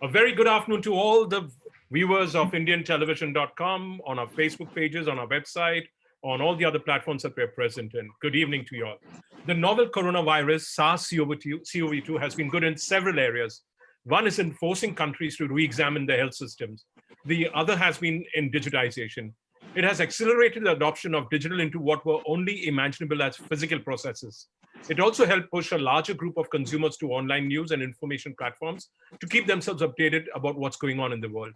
A very good afternoon to all the viewers of IndianTelevision.com, on our Facebook pages, on our website, on all the other platforms that we're present in. Good evening to you all. The novel coronavirus, SARS-CoV-2, has been good in several areas. One is in forcing countries to re-examine their health systems. The other has been in digitization. It has accelerated the adoption of digital into what were only imaginable as physical processes. It also helped push a larger group of consumers to online news and information platforms to keep themselves updated about what's going on in the world.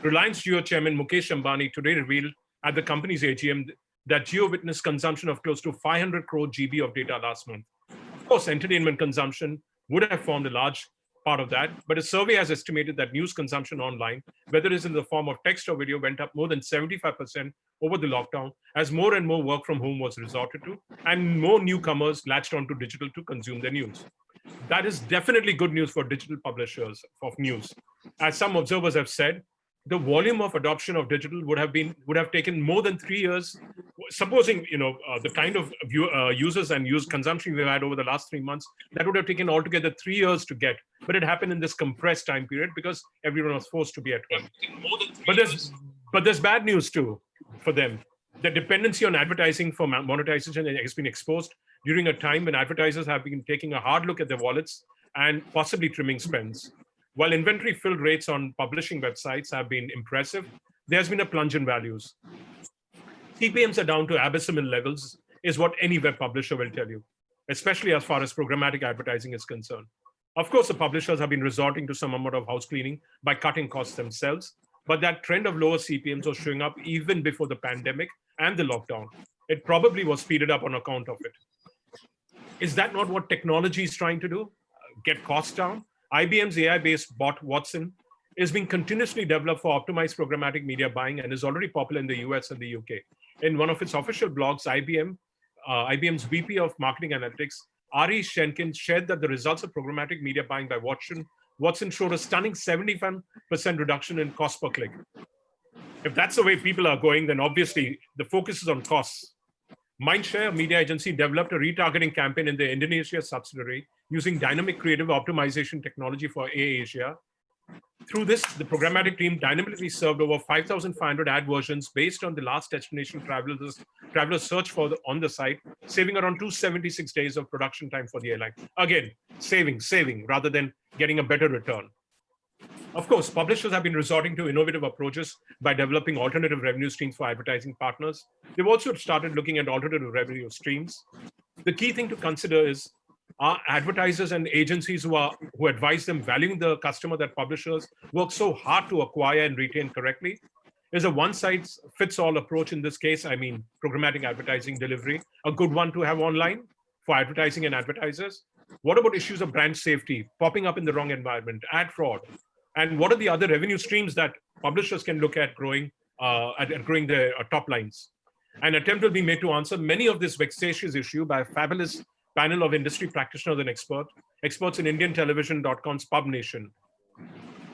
Reliance Jio chairman Mukesh Ambani today revealed at the company's AGM that Jio witnessed consumption of close to 500 crore GB of data last month. Of course, entertainment consumption would have formed a large part of that, but a survey has estimated that news consumption online, whether it's in the form of text or video, went up more than 75% over the lockdown as more and more work from home was resorted to, and more newcomers latched onto digital to consume their news. That is definitely good news for digital publishers of news. As some observers have said, the volume of adoption of digital would have taken more than 3 years. Supposing the kind of users and use consumption we've had over the last 3 months, that would have taken altogether 3 years to get. But it happened in this compressed time period because everyone was forced to be at home. But there's bad news too for them. The dependency on advertising for monetization has been exposed during a time when advertisers have been taking a hard look at their wallets and possibly trimming spends. While inventory fill rates on publishing websites have been impressive, there has been a plunge in values. CPMs are down to abysmal levels, is what any web publisher will tell you, especially as far as programmatic advertising is concerned. Of course, the publishers have been resorting to some amount of house cleaning by cutting costs themselves, but that trend of lower CPMs was showing up even before the pandemic and the lockdown. It probably was speeded up on account of it. Is that not what technology is trying to do? Get costs down? IBM's AI-based bot Watson is being continuously developed for optimized programmatic media buying and is already popular in the US and the UK. In one of its official blogs, IBM's VP of Marketing Analytics, Ari Shenkin, shared that the results of programmatic media buying by Watson showed a stunning 75% reduction in cost per click. If that's the way people are going, then obviously the focus is on costs. Mindshare, a media agency, developed a retargeting campaign in the Indonesia subsidiary using dynamic creative optimization technology for Asia. Through this, the programmatic team dynamically served over 5,500 ad versions based on the last destination travelers search for on the site, saving around 276 days of production time for the airline. Again, saving rather than getting a better return. Of course, publishers have been resorting to innovative approaches by developing alternative revenue streams for advertising partners. They've also started looking at alternative revenue streams. The key thing to consider is, are advertisers and agencies who advise them valuing the customer that publishers work so hard to acquire and retain correctly? Is a one-size-fits-all approach in this case, I mean programmatic advertising delivery, a good one to have online for advertising and advertisers? What about issues of brand safety, popping up in the wrong environment, ad fraud? And what are the other revenue streams that publishers can look at growing their top lines? An attempt will be made to answer many of this vexatious issue by a fabulous panel of industry practitioners and experts in IndianTelevision.com's PubNation.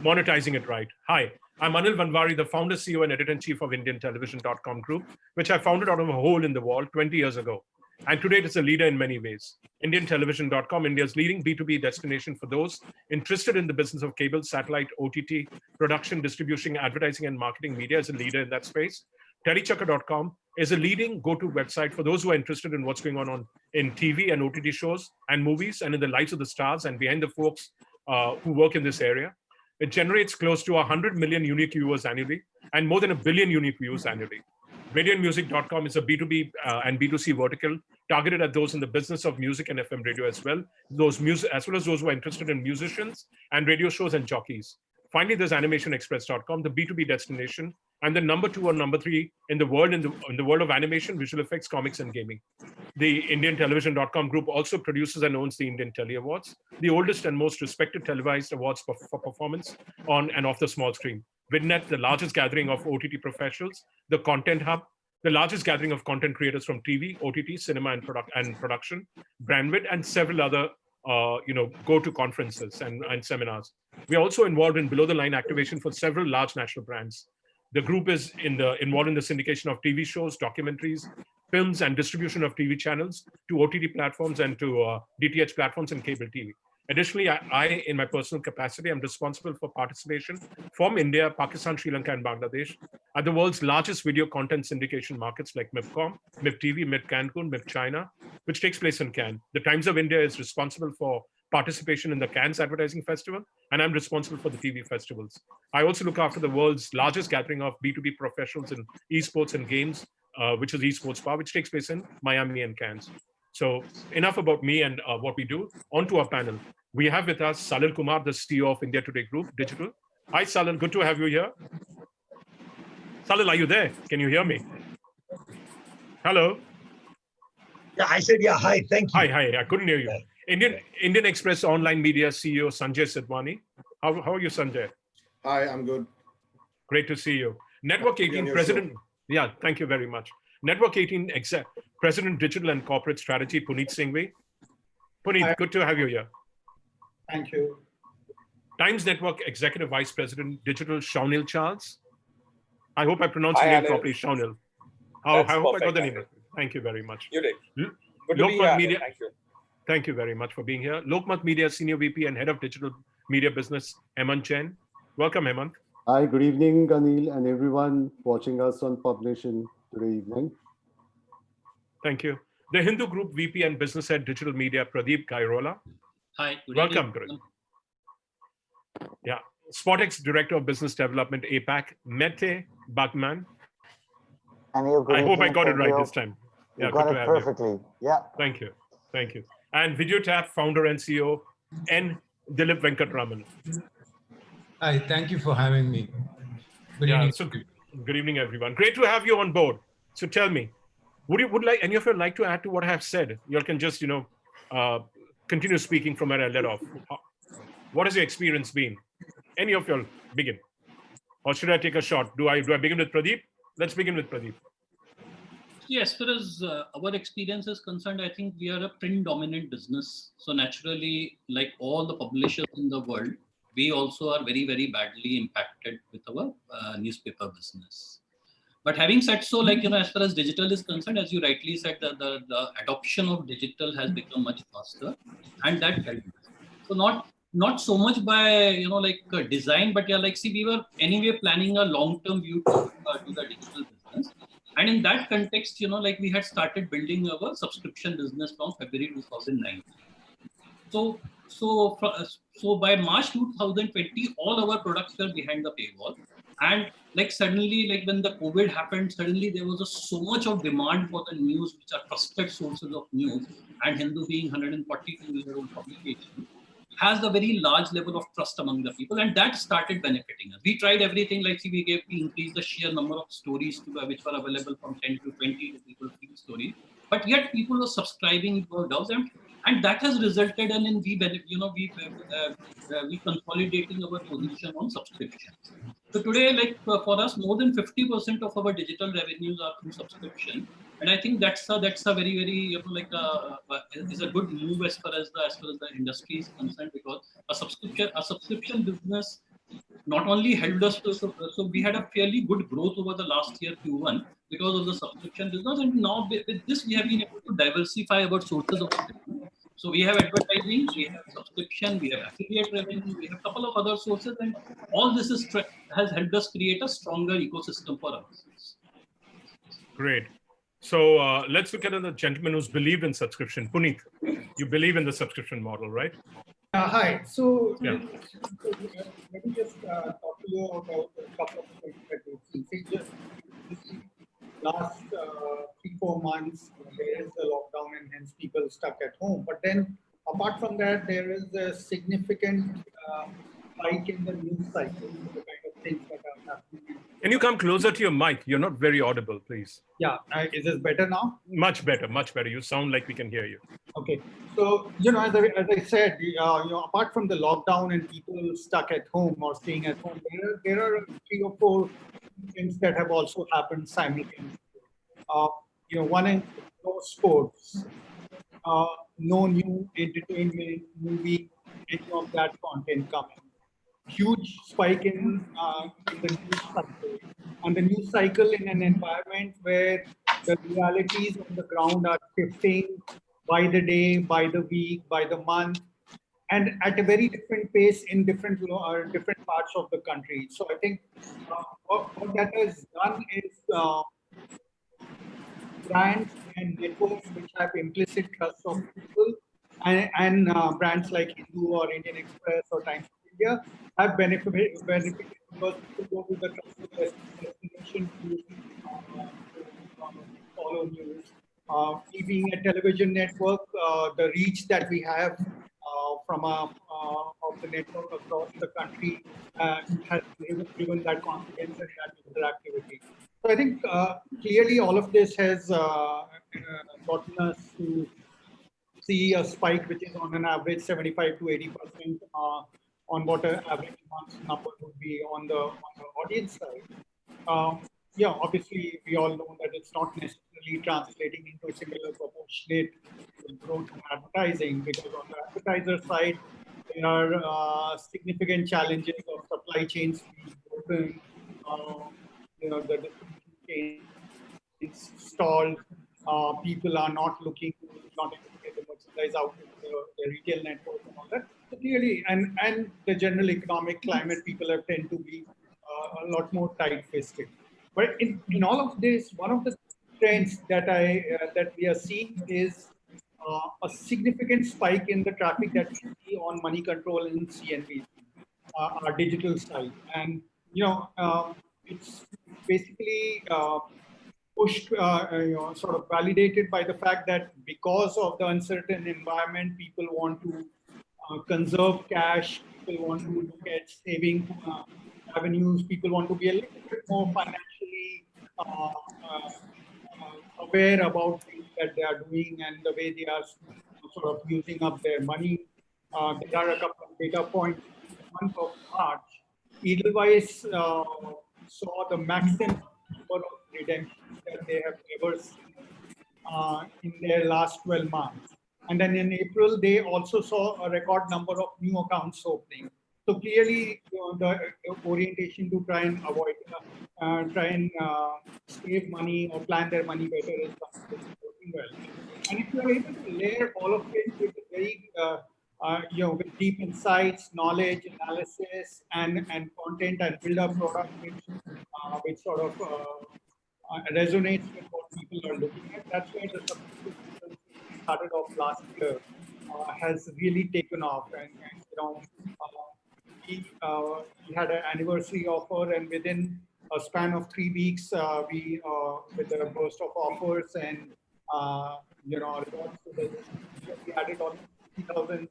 Monetizing it right. Hi, I'm Anil Vanwari, the founder, CEO, and editor-in-chief of IndianTelevision.com Group, which I founded out of a hole in the wall 20 years ago. And today it is a leader in many ways. IndianTelevision.com, India's leading B2B destination for those interested in the business of cable, satellite, OTT, production, distribution, advertising, and marketing media, is a leader in that space. Terrychakra.com is a leading go-to website for those who are interested in what's going on in TV and OTT shows and movies and in the lives of the stars and behind the folks who work in this area. It generates close to 100 million unique viewers annually and more than 1 billion unique views annually. RadioandMusic.com is a B2B and B2C vertical targeted at those in the business of music and FM radio as well as those who are interested in musicians and radio shows and jockeys. Finally, there's AnimationExpress.com, the B2B destination, and the number 2 or number 3 in the world in the world of animation, visual effects, comics, and gaming. The IndianTelevision.com group also produces and owns the Indian Telly Awards, the oldest and most respected televised awards for performance on and off the small screen. Vidnet, the largest gathering of OTT professionals, the Content Hub, the largest gathering of content creators from TV, OTT, cinema, and production, Brandwidth, and several other go-to conferences and seminars. We are also involved in below-the-line activation for several large national brands. The group is involved in the syndication of TV shows, documentaries, films, and distribution of TV channels to OTT platforms and to DTH platforms and cable TV. Additionally, in my personal capacity, I'm responsible for participation from India, Pakistan, Sri Lanka, and Bangladesh at the world's largest video content syndication markets like MIPCOM, MIPTV, MIP Cancun, MIP China, which takes place in Cannes. The Times of India is responsible for participation in the Cannes Advertising Festival, and I'm responsible for the TV festivals. I also look after the world's largest gathering of B2B professionals in esports and games, which is Esports Spa, which takes place in Miami and Cannes. So enough about me and what we do. On to our panel. We have with us Salil Kumar, the CEO of India Today Group Digital. Hi, Salil. Good to have you here. Salil, are you there? Can you hear me? Hello. Yeah, I said, yeah, hi, thank you. Hi, I couldn't hear you. Indian Express Online Media CEO Sanjay Sidwani. How are you, Sanjay? Hi, I'm good. Great to see you. Network 18 President. Yeah, thank you very much. Network 18 President Digital and Corporate Strategy, Puneet Singhvi. Puneet, hi. Good to have you here. Thank you. Times Network Executive Vice President Digital, Shaunil Charles. I hope I pronounced your name properly, Shaunil. I hope I got the name right. Thank you very much. You did. Good to be here. Media. Thank you. Thank you very much for being here. Lokmat Media Senior VP and Head of Digital Media Business, Hemant Jain. Welcome, Hemant. Hi, good evening, Anil, and everyone watching us on PubNation today evening. Thank you. The Hindu Group VP and Business Head Digital Media, Pradeep Kairola. Hi. Welcome, Pradeep. Yeah. SpotX Director of Business Development, APAC, Mete Bagman. I hope I got it right this time. Yeah, you got it perfectly. Yeah. Thank you. Thank you. And VideoTap founder and CEO, N. Dilip Venkatraman. Hi, thank you for having me. Good evening. So good evening, everyone. Great to have you on board. So tell me, would any of you like to add to what I have said? You all can just, continue speaking from where I led off. What has your experience been? Any of you all begin? Or should I take a shot? Do I begin with Pradeep? Let's begin with Pradeep. Yes, as far as our experience is concerned, I think we are a print dominant business. So naturally, like all the publishers in the world, we also are very, very badly impacted with our newspaper business. But having said so, as far as digital is concerned, as you rightly said, the adoption of digital has become much faster, and that helped. So not so much by design, but we were anyway planning a long-term view to the digital business. And in that context, we had started building our subscription business from February 2019. So by March 2020, all our products were behind the paywall. And suddenly, when the COVID happened, suddenly there was so much of demand for the news, which are trusted sources of news. And Hindu being 142-year-old publication, has a very large level of trust among the people, and that started benefiting us. We tried everything, we increased the sheer number of stories which were available from 10 to 20 to people free stories, but yet people were subscribing to our dogs, and that has resulted in we consolidating our position on subscriptions. So today, for us, more than 50% of our digital revenues are through subscription, and I think that's a very, very is a good move as far as the industry is concerned, because a subscription business not only helped us so we had a fairly good growth over the last year Q1 because of the subscription business, and now with this we have been able to diversify our sources of revenue. So we have advertising, we have subscription, we have affiliate revenue, we have a couple of other sources, and all this has helped us create a stronger ecosystem for our business. Great. So let's look at the gentleman who's believed in subscription. Puneet, you believe in the subscription model, right? Hi. So let me just talk to you about a couple of things that we've seen. Just last 3-4 months, there is the lockdown and hence people stuck at home. But then apart from that, there is a significant spike in the news cycle, the kind of things that are happening. Can you come closer to your mic? You're not very audible, please. Yeah. Is this better now? Much better, much better. You sound like we can hear you. Okay. So, as I said, apart from the lockdown and people stuck at home or staying at home, there are 3 or 4 things that have also happened simultaneously. One is no sports, no new entertainment, movie, any of that content coming. Huge spike in the news cycle. And the news cycle in an environment where the realities on the ground are shifting by the day, by the week, by the month. and at a very different pace in different different parts of the country. So I think what that has done is brands and networks which have implicit trust of people, and brands like Hindu or Indian Express or Times of India have benefited because people go to the trusted destination to follow news. We being a television network, the reach that we have from of the network across the country has driven that confidence and that interactivity. So I think clearly all of this has gotten us to see a spike, which is on an average 75 to 80% on what an average month's number would be on the audience side. Yeah, obviously we all know that it's not necessarily translating into a similar proportionate growth in advertising, because on the advertiser side, there are significant challenges of supply chains being broken, the distribution chains stalled, people are not able to get the merchandise out to the retail network and all that. So clearly, and the general economic climate, people have tend to be a lot more tight-fisted. But in all of this, one of the trends that that we are seeing is a significant spike in the traffic that we see on Money Control and CNBC, our digital site, and it's basically pushed, sort of validated by the fact that because of the uncertain environment, people want to conserve cash, people want to look at saving avenues, people want to be a little bit more financially aware about things that they are doing and the way they are sort of using up their money. There are a couple of data points. In the month of March, Edelweiss saw the maximum number of redemptions that they have ever seen in their last 12 months. And then in April, they also saw a record number of new accounts opening. So clearly, the orientation to try and avoid, save money or plan their money better is working well. And if you are able to layer all of it with a very, with deep insights, knowledge, analysis, and content, and build a product which sort of resonates with what people are looking at, that's where the subscription business started off last year has really taken off. And we had an anniversary offer, and within a span of 3 weeks, we with a burst of offers and we added almost 50,000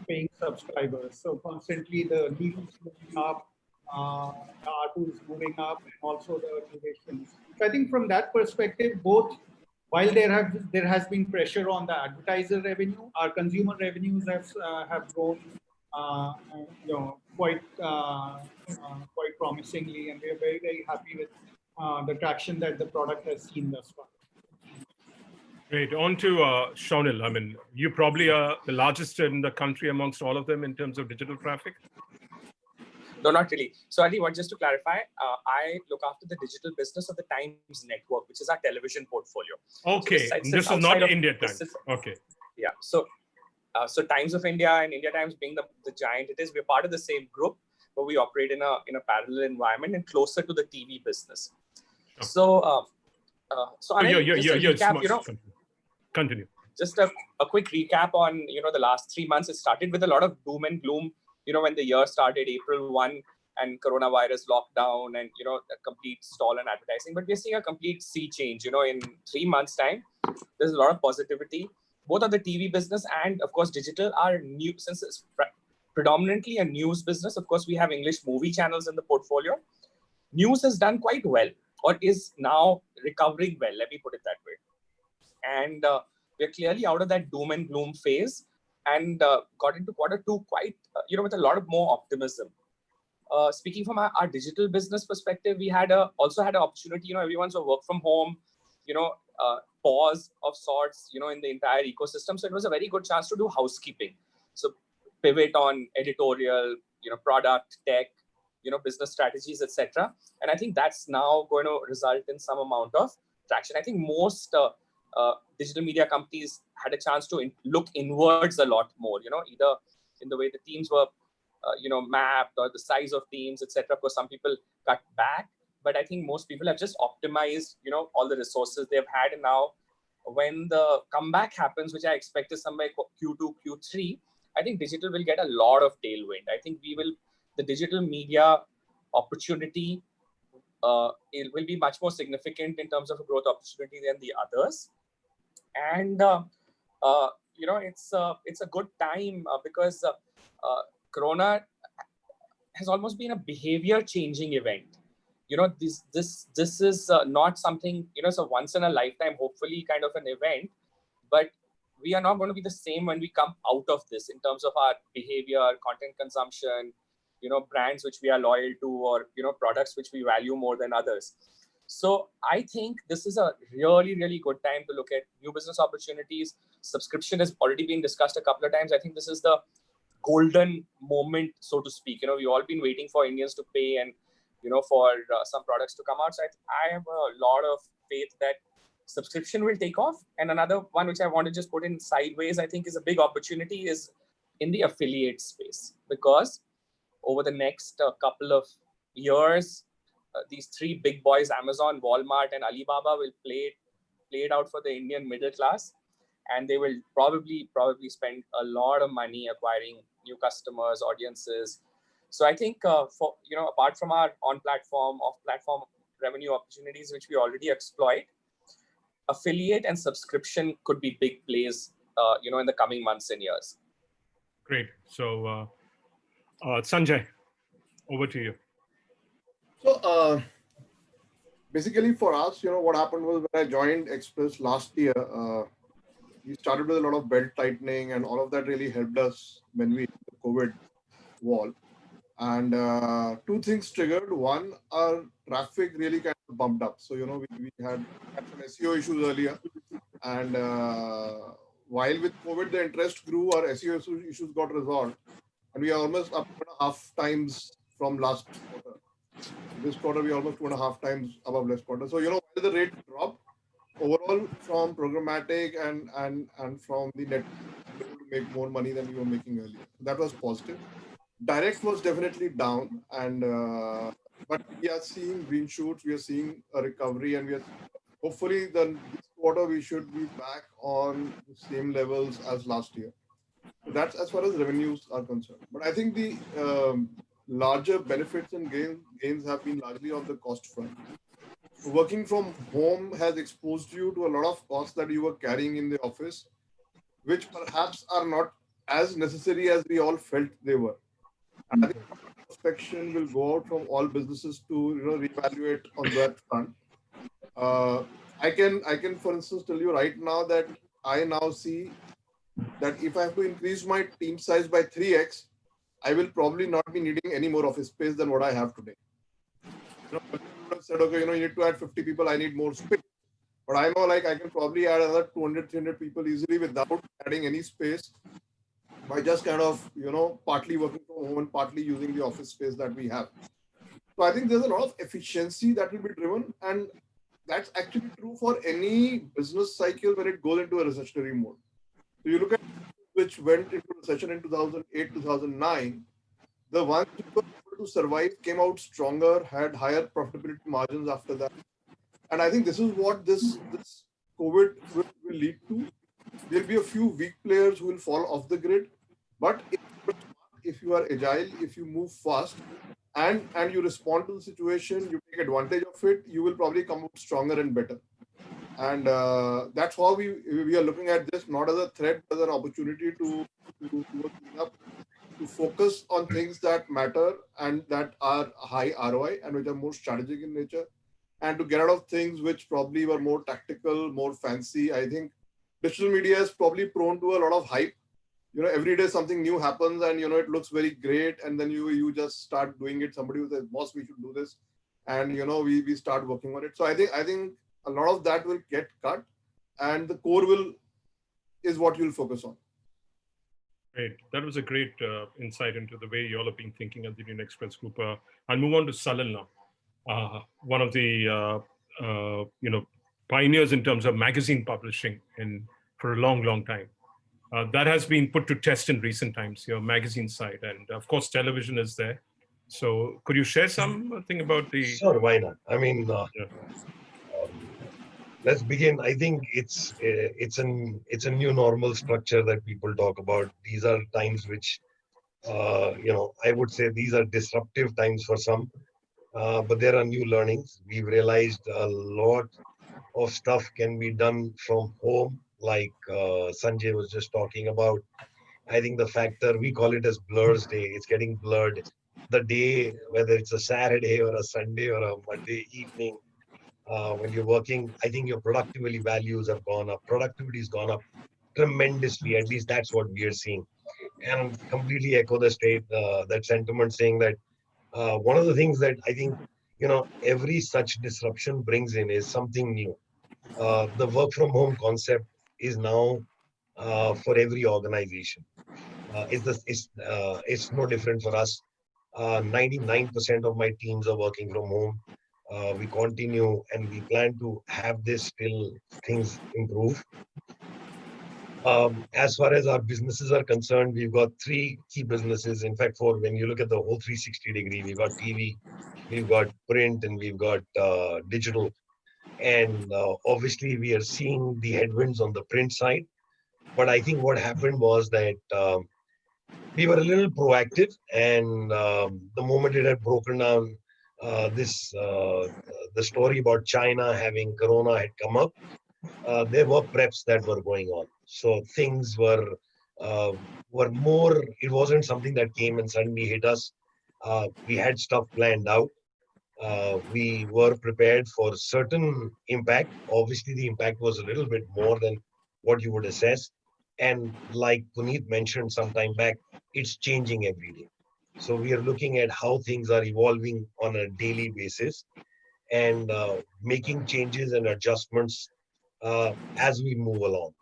paying subscribers. So constantly the needles moving up, the ARPU is moving up, and also the durations. So I think from that perspective, both while there has been pressure on the advertiser revenue, our consumer revenues have grown quite promisingly, and we are very, very happy with the traction that the product has seen thus far. Great. On to Shaunil. I mean, you probably are the largest in the country amongst all of them in terms of digital traffic. No, not really. So, Ali, just to clarify, I look after the digital business of the Times Network, which is our television portfolio. Okay, so this is not India Times. Okay. Yeah. So, so Times of India and India Times being the giant it is, we're part of the same group, but we operate in a parallel environment and closer to the TV business. Okay. So, continue. Just a quick recap on the last 3 months. It started with a lot of doom and gloom. When the year started, April 1, and coronavirus lockdown, and a complete stall in advertising. But we're seeing a complete sea change. In 3 months' time, there's a lot of positivity. Both on the TV business and, of course, digital are new, since it's predominantly a news business. Of course, we have English movie channels in the portfolio. News has done quite well, or is now recovering well. Let me put it that way. And we're clearly out of that doom and gloom phase, and got into Q2 quite, with a lot of more optimism. Speaking from our digital business perspective, we also had an opportunity, everyone's a work from home, pause of sorts, in the entire ecosystem. So it was a very good chance to do housekeeping. So pivot on editorial, product, tech, business strategies, etc. And I think that's now going to result in some amount of traction. I think most digital media companies had a chance to look inwards a lot more, either in the way the teams were, mapped, or the size of teams, etc. Because some people cut back, but I think most people have just optimized, all the resources they've had. And now when the comeback happens, which I expect is somewhere Q2, Q3, I think digital will get a lot of tailwind. I think the digital media opportunity, it will be much more significant in terms of a growth opportunity than the others. And, it's a good time because Corona has almost been a behavior changing event. This is not something, it's a once in a lifetime, hopefully kind of an event, but we are not going to be the same when we come out of this in terms of our behavior, content consumption, brands which we are loyal to, or, products which we value more than others. So I think this is a really, really good time to look at new business opportunities. Subscription has already been discussed a couple of times. I think this is the golden moment, so to speak. We've all been waiting for Indians to pay and, for some products to come out. So I have a lot of faith that subscription will take off. And another one which I want to just put in sideways, I think is a big opportunity, is in the affiliate space. Because over the next couple of years, these three big boys, Amazon, Walmart, and Alibaba, will play it out for the Indian middle class. And they will probably spend a lot of money acquiring new customers, audiences. So I think apart from our on-platform, off-platform revenue opportunities, which we already exploit, affiliate and subscription could be big plays, in the coming months and years. Great. So, Sanjay, over to you. So, basically for us, what happened was when I joined Express last year, we started with a lot of belt tightening, and all of that really helped us when we hit the COVID wall. And two things triggered. One, our traffic really kind of bumped up. So, we had some SEO issues earlier. And while with COVID, the interest grew, our SEO issues got resolved. And we are almost up 2.5 times from last quarter. This quarter, we are almost 2.5 times above last quarter. So, while the rate dropped, overall from programmatic and from the net, we were able to make more money than we were making earlier. That was positive. Direct was definitely down, and but we are seeing green shoots. We are seeing a recovery, and we are hopefully this quarter we should be back on the same levels as last year. So that's as far as revenues are concerned. But I think the larger benefits and gains have been largely on the cost front. Working from home has exposed you to a lot of costs that you were carrying in the office, which perhaps are not as necessary as we all felt they were. And I think introspection will go out from all businesses to reevaluate on that front. I can, for instance, tell you right now that I now see that if I have to increase my team size by 3x, I will probably not be needing any more office space than what I have today. I would have said, okay, you need to add 50 people, I need more space. But I know I can probably add another 200, 300 people easily without adding any space, by just kind of, partly working from home and partly using the office space that we have. So I think there's a lot of efficiency that will be driven, and that's actually true for any business cycle when it goes into a recessionary mode. So you look at which went into recession in 2008, 2009, the ones who were able to survive came out stronger, had higher profitability margins after that. And I think this is what this COVID will lead to. There'll be a few weak players who will fall off the grid. But if you are agile, if you move fast and you respond to the situation, you take advantage of it, you will probably come out stronger and better. And that's how we are looking at this, not as a threat, but as an opportunity to clean up, to focus on things that matter and that are high ROI and which are more strategic in nature, and to get out of things which probably were more tactical, more fancy. I think digital media is probably prone to a lot of hype. Every day something new happens and, it looks very great. And then you just start doing it. Somebody will say, boss, we should do this. And, we start working on it. So I think a lot of that will get cut, and the core is what you'll focus on. Great. That was a great insight into the way you all have been thinking at the Indian Express Group. I'll move on to Salil now. One of the, pioneers in terms of magazine publishing for a long, long time. That has been put to test in recent times, your magazine side, and of course, television is there. So, could you share something about the? Sure, why not? I mean, Yeah. let's begin. I think it's a new normal structure that people talk about. These are times which, I would say these are disruptive times for some, but there are new learnings. We've realized a lot of stuff can be done from home, like Sanjay was just talking about. I think the factor, we call it as blurs day, it's getting blurred. The day, whether it's a Saturday or a Sunday or a Monday evening, when you're working, I think your productivity values have gone up. Productivity has gone up tremendously. At least that's what we are seeing. And completely echo that sentiment, saying that one of the things that I think, every such disruption brings in is something new. The work from home concept is now for every organization. It's no different for us. 99% of my teams are working from home. We continue and we plan to have this till things improve. As far as our businesses are concerned, we've got three key businesses. In fact, when you look at the whole 360 degree, we've got TV, we've got print, and we've got digital. And obviously, we are seeing the headwinds on the print side. But I think what happened was that we were a little proactive, and the moment it had broken down, the story about China having corona had come up. There were preps that were going on, so things were more. It wasn't something that came and suddenly hit us. We had stuff planned out. We were prepared for certain impact. Obviously, the impact was a little bit more than what you would assess. And like Puneet mentioned some time back, it's changing every day. So we are looking at how things are evolving on a daily basis and making changes and adjustments as we move along.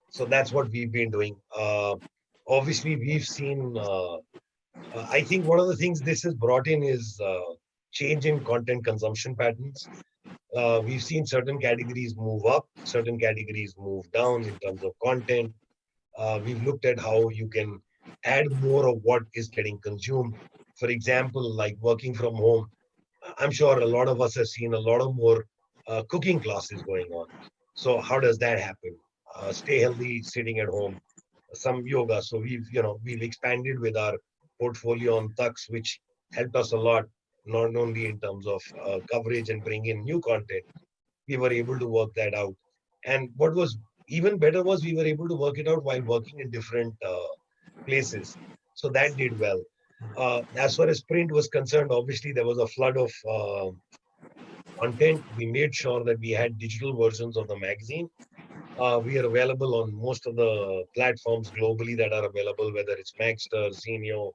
So that's what we've been doing. Obviously, we've seen, I think one of the things this has brought in is change in content consumption patterns. We've seen certain categories move up, certain categories move down in terms of content. We've looked at how you can add more of what is getting consumed. For example, like working from home, I'm sure a lot of us have seen a lot of more cooking classes going on. So how does that happen? Stay healthy, sitting at home, some yoga. So we've expanded with our portfolio on Tux, which helped us a lot, not only in terms of coverage and bring in new content. We were able to work that out. And what was even better was we were able to work it out while working in different places. So that did well. As far as print was concerned, obviously there was a flood of content. We made sure that we had digital versions of the magazine. We are available on most of the platforms globally that are available, whether it's Magster, Zenio,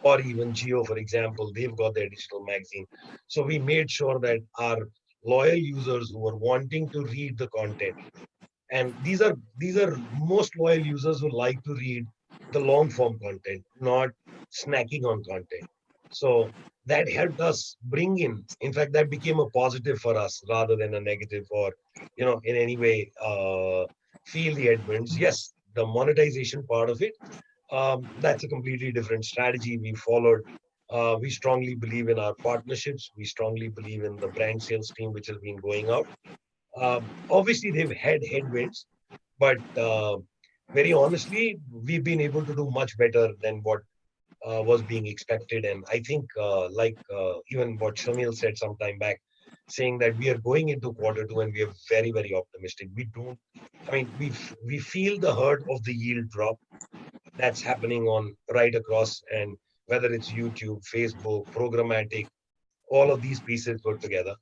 or even Geo, for example. They've got their digital magazine. So we made sure that our loyal users who were wanting to read the content, and these are most loyal users who like to read the long form content, not snacking on content. So that helped us bring in fact, that became a positive for us rather than a negative, or in any way feel the headwinds. Yes, the monetization part of it, that's a completely different strategy we followed. We strongly believe in our partnerships. We strongly believe in the brand sales team, which has been going out. Obviously, they've had headwinds, but very honestly, we've been able to do much better than what was being expected. And I think, even what Shamil said some time back, saying that we are going into Q2 and we are very, very optimistic. We feel the hurt of the yield drop that's happening on right across, and whether it's YouTube, Facebook, programmatic, all of these pieces put together.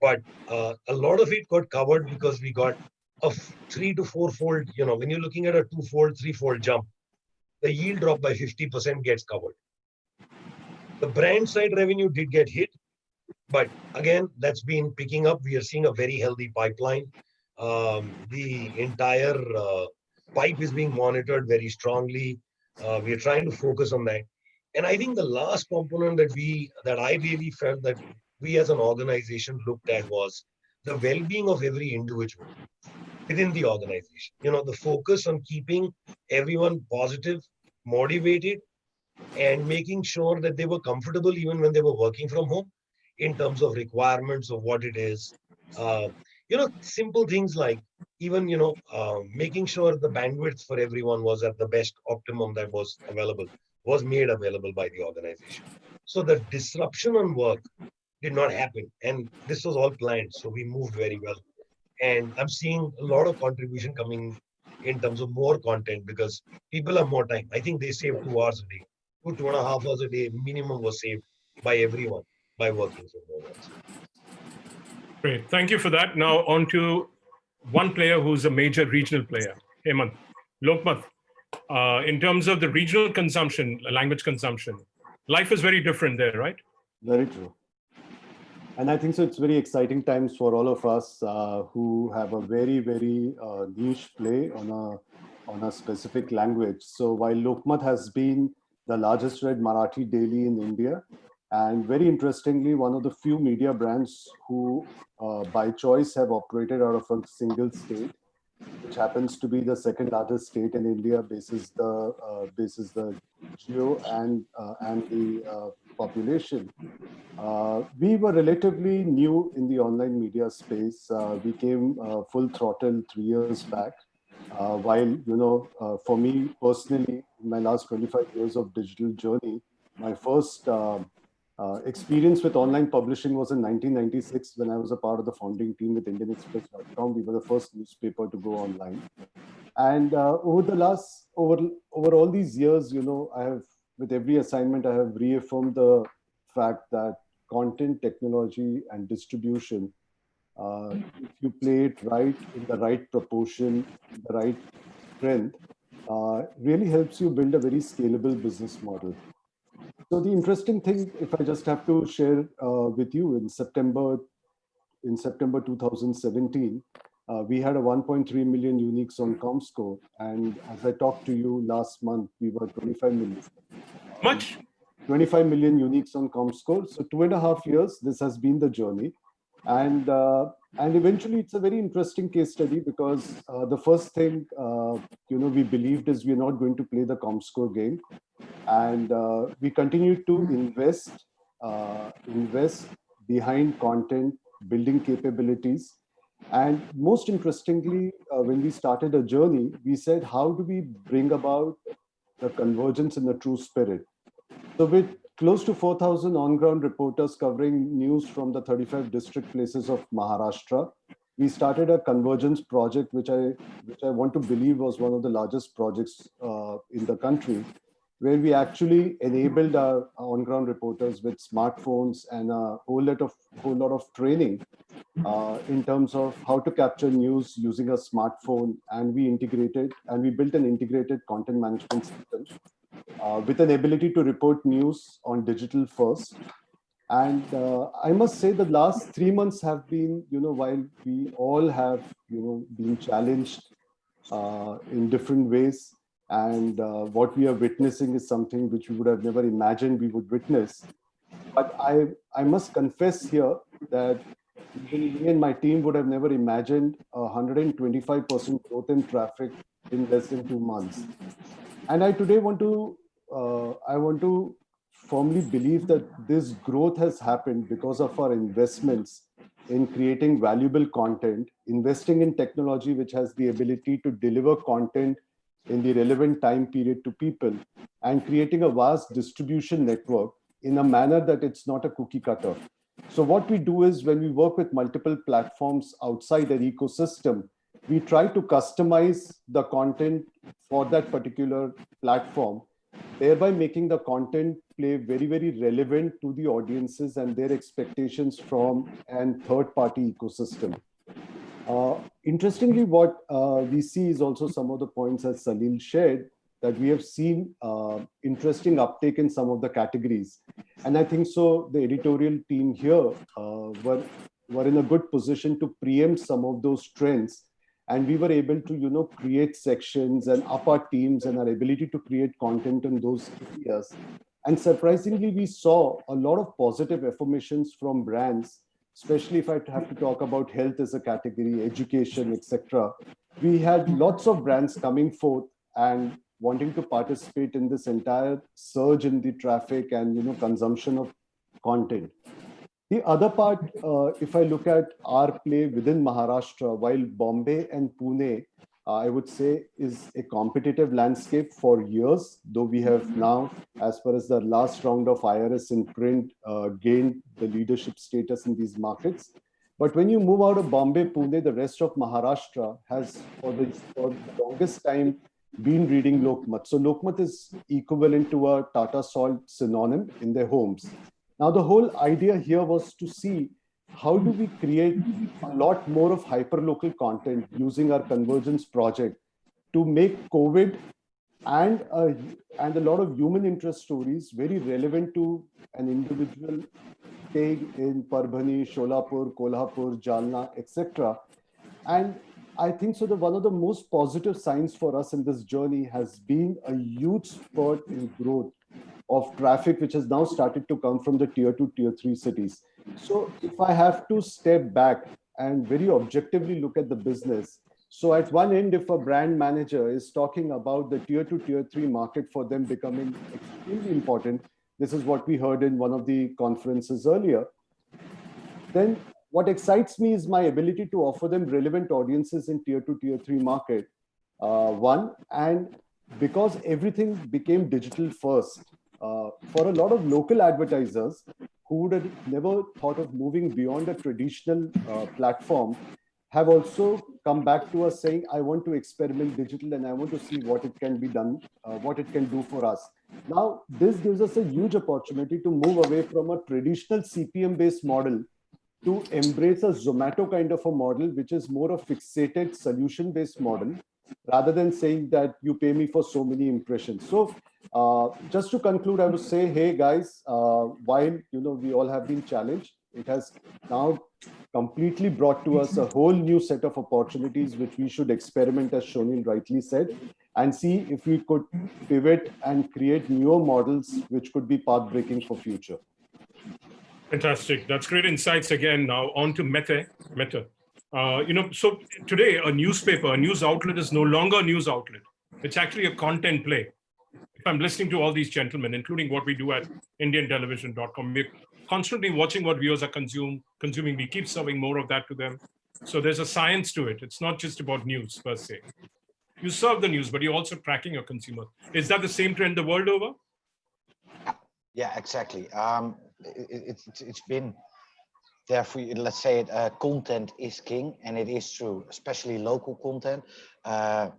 But a lot of it got covered because we got a 3 to 4 fold, when you're looking at a 2-fold, 3-fold jump, the yield drop by 50% gets covered. The brand side revenue did get hit, but again, that's been picking up. We are seeing a very healthy pipeline. The entire pipe is being monitored very strongly. We are trying to focus on that. And I think the last component that I really felt that we as an organization looked at was the well-being of every individual. within the organization. The focus on keeping everyone positive, motivated, and making sure that they were comfortable even when they were working from home in terms of requirements of what it is. Uh, simple things like even, making sure the bandwidth for everyone was at the best optimum that was available, was made available by the organization. So the disruption on work did not happen. And this was all planned. So we moved very well. And I'm seeing a lot of contribution coming in terms of more content because people have more time. I think they save 2 hours a day. 2.5 hours a day minimum was saved by everyone by working from home also. Great. Thank you for that. Now on to one player who's a major regional player, Hemant. Lokmat, in terms of the regional consumption, language consumption, life is very different there, right? Very true. And I think so it's very exciting times for all of us who have a very, very niche play on a specific language. So while Lokmat has been the largest read Marathi daily in India, and very interestingly, one of the few media brands who by choice have operated out of a single state, which happens to be the second largest state in India, basis the geo and the population. We were relatively new in the online media space. We came full throttle 3 years back. For me personally, in my last 25 years of digital journey, my first experience with online publishing was in 1996 when I was a part of the founding team with IndianExpress.com. We were the first newspaper to go online. And over all these years, with every assignment, I have reaffirmed the fact that content, technology, and distribution, if you play it right, in the right proportion, the right strength, really helps you build a very scalable business model. So the interesting thing, if I just have to share with you, in September 2017, we had a 1.3 million uniques on Comscore, and as I talked to you last month, we were 25 million. Much? 25 million uniques on Comscore. So 2.5 years, this has been the journey. And eventually it's a very interesting case study because the first thing, we believed is we're not going to play the Comscore game. And we continue to invest behind content, building capabilities. And most interestingly, when we started a journey, we said, how do we bring about the convergence in the true spirit? So with close to 4,000 on-ground reporters covering news from the 35 district places of Maharashtra, we started a convergence project, which I want to believe was one of the largest projects in the country, where we actually enabled our on-ground reporters with smartphones and a whole lot of training in terms of how to capture news using a smartphone. And we built an integrated content management system with an ability to report news on digital first. And I must say the last 3 months have been, while we all have, been challenged in different ways, and what we are witnessing is something which we would have never imagined we would witness. But I must confess here that even me and my team would have never imagined 125% growth in traffic in less than 2 months. And I want to firmly believe that this growth has happened because of our investments in creating valuable content, investing in technology which has the ability to deliver content in the relevant time period to people, and creating a vast distribution network in a manner that it's not a cookie cutter. So what we do is, when we work with multiple platforms outside their ecosystem, we try to customize the content for that particular platform, thereby making the content play very, very relevant to the audiences and their expectations from a third-party ecosystem. Interestingly, what we see is also some of the points as Salil shared, that we have seen interesting uptake in some of the categories. And I think so the editorial team here were in a good position to preempt some of those trends. And we were able to, create sections and up our teams and our ability to create content in those areas. And surprisingly, we saw a lot of positive affirmations from brands especially if I have to talk about health as a category, education, etc. We had lots of brands coming forth and wanting to participate in this entire surge in the traffic and consumption of content. The other part, if I look at our play within Maharashtra, while Bombay and Pune, I would say, is a competitive landscape for years, though we have now, as far as the last round of IRS in print, gained the leadership status in these markets. But when you move out of Bombay, Pune, the rest of Maharashtra has, for the longest time, been reading Lokmat. So Lokmat is equivalent to a Tata Salt synonym in their homes. Now, the whole idea here was to see how do we create a lot more of hyperlocal content using our convergence project to make COVID and a lot of human interest stories very relevant to an individual staying in Parbhani, Sholapur, Kolhapur, Jalna, etc. And I think so that one of the most positive signs for us in this journey has been a huge spurt in growth of traffic, which has now started to come from the tier 2, tier 3 cities. So if I have to step back and very objectively look at the business, so at one end, if a brand manager is talking about the tier 2, tier 3 market for them becoming extremely important, this is what we heard in one of the conferences earlier, then what excites me is my ability to offer them relevant audiences in tier 2, tier 3 market, one, and because everything became digital first, for a lot of local advertisers who would have never thought of moving beyond a traditional platform have also come back to us saying, I want to experiment digital and I want to see what it can be done, what it can do for us. Now, this gives us a huge opportunity to move away from a traditional CPM-based model to embrace a Zomato kind of a model, which is more a fixated solution-based model, rather than saying that you pay me for so many impressions. So just to conclude, I would say, hey guys, while we all have been challenged, it has now completely brought to us a whole new set of opportunities, which we should experiment, as Shonil rightly said, and see if we could pivot and create newer models, which could be path-breaking for future. Fantastic. That's great insights again. Now on to Meta. So today a newspaper, a news outlet is no longer a news outlet. It's actually a content play. If I'm listening to all these gentlemen, including what we do at indiantelevision.com, we're constantly watching what viewers are consuming. We keep serving more of that to them. So there's a science to it. It's not just about news per se. You serve the news, but you're also tracking your consumers. Is that the same trend the world over? Yeah, exactly. It's been there for you. Let's say it, content is king, and it is true, especially local content.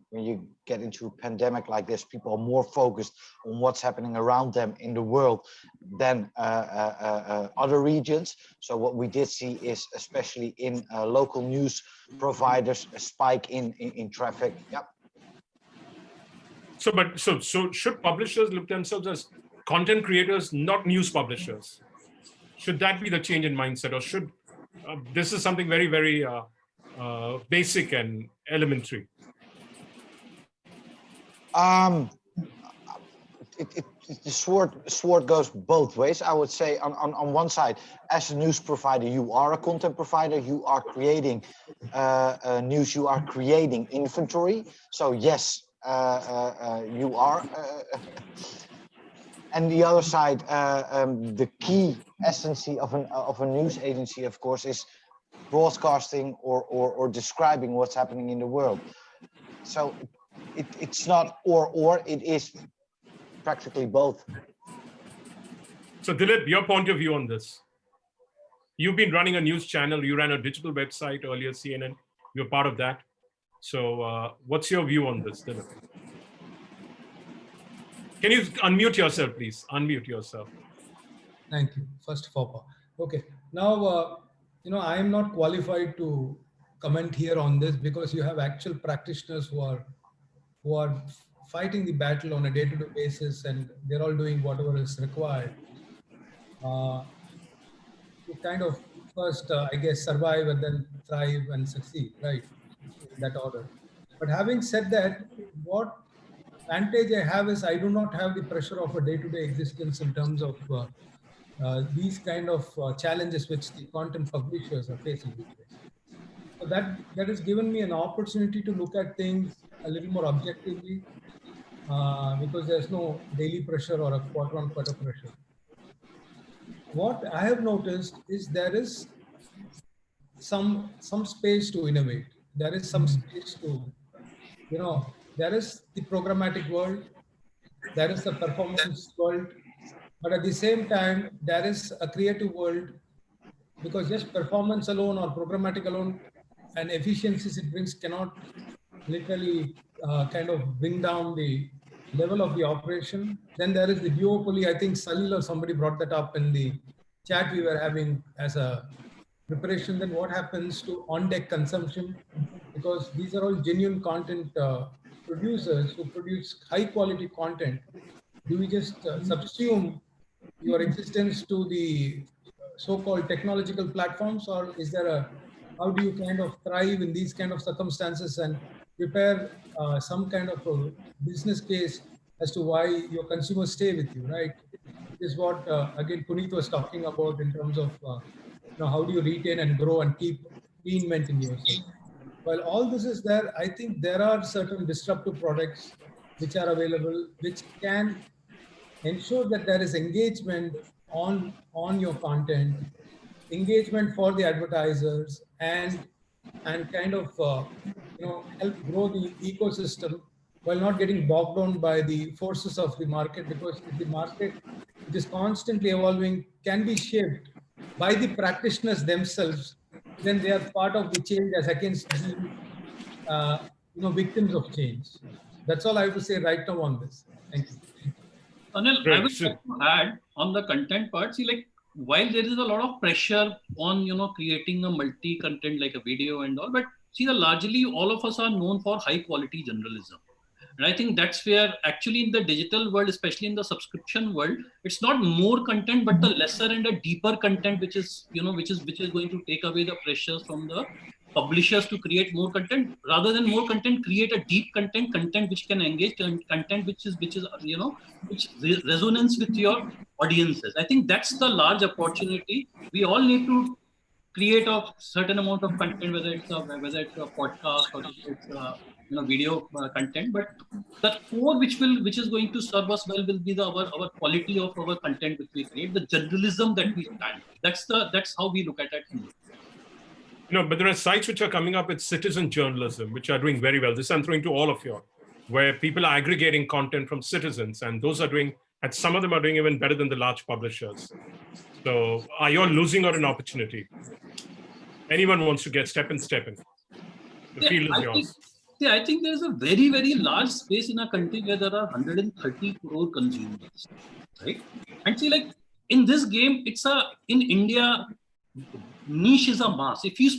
When you get into a pandemic like this, people are more focused on what's happening around them in the world than other regions. So what we did see is, especially in local news providers, a spike in traffic. Yep. So should publishers look themselves as content creators, not news publishers? Should that be the change in mindset, or should this is something very, very basic and elementary? The sword goes both ways. I would say on one side, as a news provider, you are a content provider. You are creating news. You are creating inventory. So yes, you are. And the other side, the key essence of a news agency, of course, is broadcasting or describing what's happening in the world. So it's not or, it is practically both. So Dilip, your point of view on this. You've been running a news channel. You ran a digital website earlier, CNN. You're part of that. So what's your view on this, Dilip? Can you unmute yourself, please? Unmute yourself. Thank you. First of all, okay. Now, I am not qualified to comment here on this because you have actual practitioners who are fighting the battle on a day-to-day basis, and they're all doing whatever is required to kind of first, I guess, survive and then thrive and succeed, right? In that order. But having said that, what advantage I have is I do not have the pressure of a day-to-day existence in terms of these kind of challenges which the content publishers are facing these days. So that has given me an opportunity to look at things a little more objectively, because there's no daily pressure or a quarter-on-quarter pressure. What I have noticed is there is some space to innovate. There is some space to, there is the programmatic world, there is the performance world, but at the same time, there is a creative world, because just performance alone or programmatic alone and efficiencies it brings cannot literally kind of bring down the level of the operation. Then there is the duopoly. I think Salil or somebody brought that up in the chat we were having as a preparation. Then what happens to on-deck consumption? Because these are all genuine content producers who produce high-quality content. Do we just subsume your existence to the so-called technological platforms, or is there how do you kind of thrive in these kind of circumstances and prepare some kind of a business case as to why your consumers stay with you, right? Which is what again Puneet was talking about in terms of how do you retain and grow and keep reinventing yourself. While all this is there, I think there are certain disruptive products which are available, which can ensure that there is engagement on your content, engagement for the advertisers, and kind of help grow the ecosystem while not getting bogged down by the forces of the market. Because if the market, which is constantly evolving, can be shaped by the practitioners themselves, then they are part of the change as against being victims of change. That's all I have to say right now on this. Thank you. Anil, I would like to add on the content part. See, like, while there is a lot of pressure on, creating a multi-content like a video and all, but see, largely all of us are known for high quality journalism. And I think that's where actually in the digital world, especially in the subscription world, it's not more content, but the lesser and a deeper content, which is going to take away the pressures from the publishers to create more content. Rather than more content, create a deep content which can engage, content which resonates with your audiences. I think that's the large opportunity. We all need to create a certain amount of content, whether it's a podcast or it's video content. But the core which is going to serve us well will be our quality of our content which we create, the journalism that we stand. That's how we look at it. But there are sites which are coming up with citizen journalism, which are doing very well. This I'm throwing to all of you, where people are aggregating content from citizens, and those are doing, and some of them are doing even better than the large publishers. So are you all losing out an opportunity? Anyone wants to step in. The field is yours. I think there's a very, very large space in a country where there are 130 crore consumers, right? And see, like, in this game, in India, niche is a mass. If you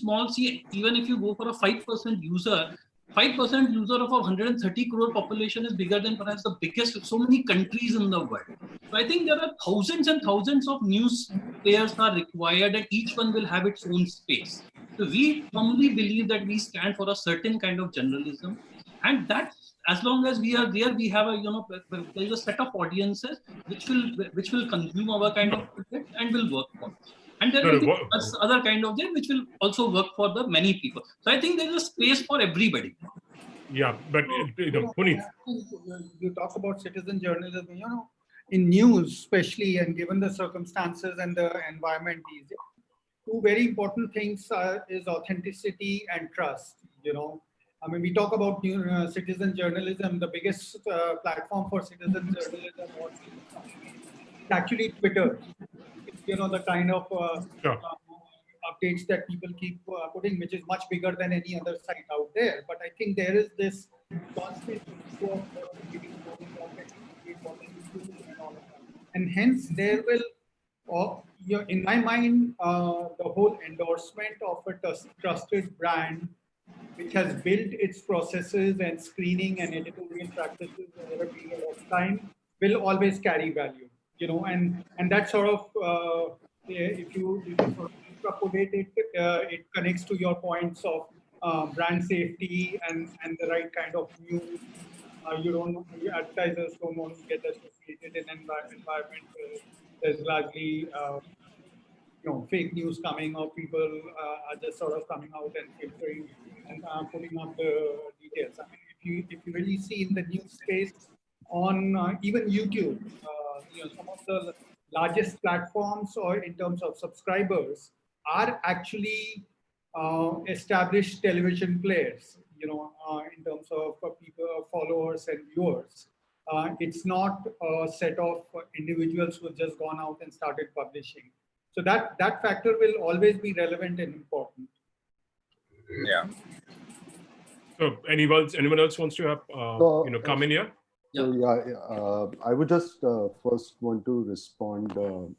even if you go for a 5% user, 5% user of a 130 crore population is bigger than perhaps the biggest, so many countries in the world. So I think there are thousands and thousands of news players are required, and each one will have its own space. So we firmly believe that we stand for a certain kind of journalism, and that as long as we are there, we have there is a set of audiences which will consume our kind of content and will work for us. And there will be other kind of them which will also work for the many people. So I think there is a space for everybody. Yeah, but Puneet. You talk about citizen journalism, in news especially, and given the circumstances and the environment these days, two very important things is authenticity and trust. I mean, we talk about citizen journalism. The biggest platform for citizen journalism is actually Twitter. The kind of updates that people keep putting, which is much bigger than any other site out there. But I think there is this constant issue of and hence there will, in my mind, the whole endorsement of a trusted brand which has built its processes and screening and editorial practices over a period of time will always carry value. And that sort of, if you sort of extrapolate it, it connects to your points of brand safety and the right kind of news. Advertisers don't want to get associated in an environment where there's largely fake news coming, or people are just sort of coming out and filtering and putting up the details. I mean, if you really see in the news space on even YouTube, some of the largest platforms or in terms of subscribers are actually established television players, in terms of people, followers and viewers. It's not a set of individuals who have just gone out and started publishing. So that factor will always be relevant and important. Yeah. So anyone else wants to have come in here? So I would just first want to respond on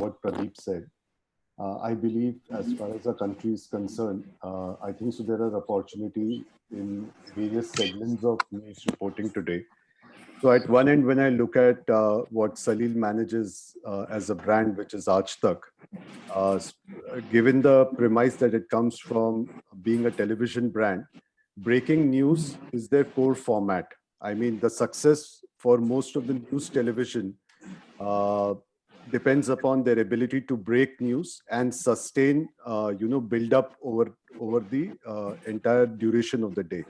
what Pradeep said. I believe as far as the country is concerned, I think so there are opportunity in various segments of news reporting today. So at one end, when I look at what Salil manages as a brand, which is Aaj Tak, given the premise that it comes from being a television brand, breaking news is their core format. I mean, the success for most of the news television depends upon their ability to break news and sustain, build up over the entire duration of the day.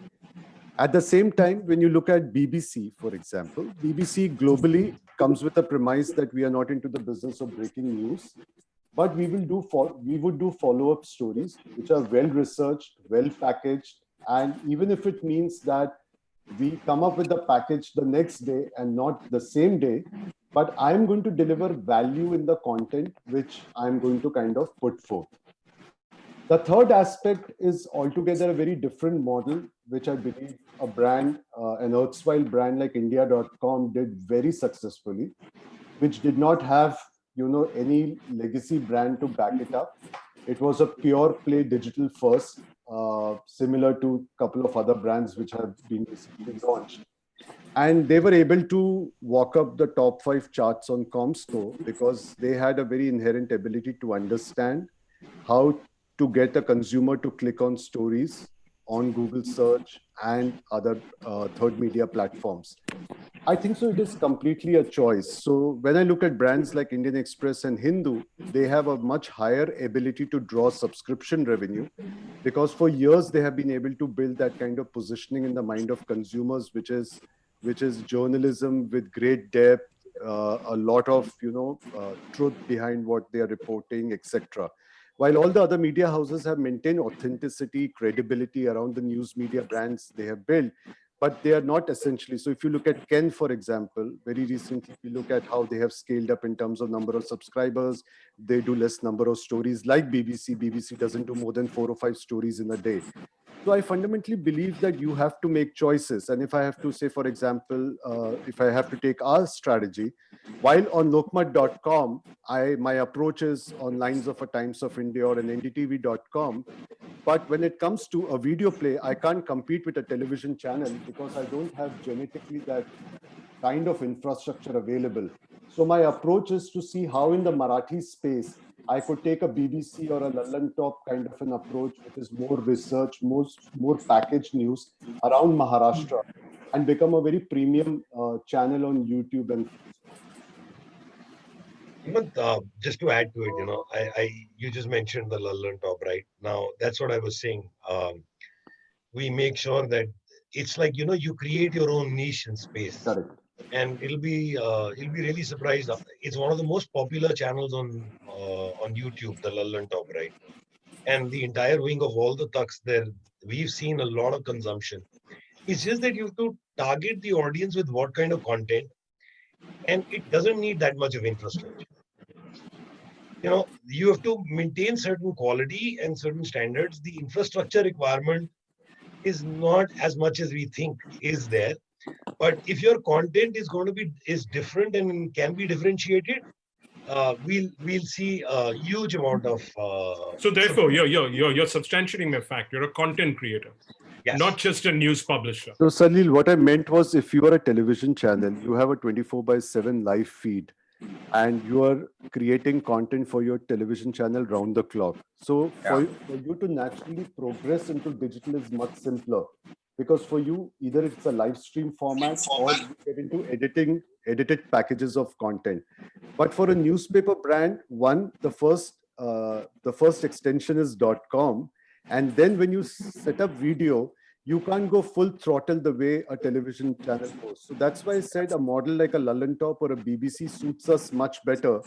At the same time, when you look at BBC, for example, BBC globally comes with a premise that we are not into the business of breaking news, but we would do follow-up stories which are well researched, well packaged, and even if it means that we come up with the package the next day and not the same day, but I'm going to deliver value in the content which I'm going to kind of put forth. The third aspect is altogether a very different model, which I believe a brand, an erstwhile brand like India.com did very successfully, which did not have, any legacy brand to back it up. It was a pure play digital first, similar to a couple of other brands which have been recently launched. And they were able to walk up the top 5 charts on Comscore because they had a very inherent ability to understand how to get a consumer to click on stories on Google search and other third media platforms. I think so it is completely a choice. So when I look at brands like Indian Express and Hindu, they have a much higher ability to draw subscription revenue because for years they have been able to build that kind of positioning in the mind of consumers, which is journalism with great depth, a lot of truth behind what they are reporting, etc. While all the other media houses have maintained authenticity, credibility around the news media brands they have built, but they are not essentially. So if you look at Ken, for example, very recently, we look at how they have scaled up in terms of number of subscribers. They do less number of stories like BBC. BBC doesn't do more than 4 or 5 stories in a day. So I fundamentally believe that you have to make choices. And if I have to say, for example, if I have to take our strategy, while on lokmat.com, my approach is on lines of a Times of India or an ndtv.com. But when it comes to a video play, I can't compete with a television channel because I don't have genetically that kind of infrastructure available. So my approach is to see how in the Marathi space, I could take a BBC or a Lallan Top kind of an approach, which is more research, more packaged news around Maharashtra and become a very premium channel on YouTube and just to add to it, you just mentioned the Lallan Top, right? Now, that's what I was saying. We make sure that it's like, you create your own niche and space. Correct. And you'll be really surprised. It's one of the most popular channels on YouTube, the Lallan Top, right? And the entire wing of all the tucks there, we've seen a lot of consumption. It's just that you have to target the audience with what kind of content, and it doesn't need that much of infrastructure. You have to maintain certain quality and certain standards. The infrastructure requirement is not as much as we think is there. But if your content is different and can be differentiated, we'll see a huge amount of. So therefore, you're substantiating the fact you're a content creator, yes, not just a news publisher. So Salil, what I meant was, if you are a television channel, you have a 24/7 live feed, and you are creating content for your television channel round the clock. So for you to naturally progress into digital is much simpler, because for you, either it's a live stream format or you get into edited packages of content. But for a newspaper brand, the first extension is .com, and then when you set up video, you can't go full throttle the way a television channel goes. So that's why I said a model like a Lullantop or a BBC suits us much better,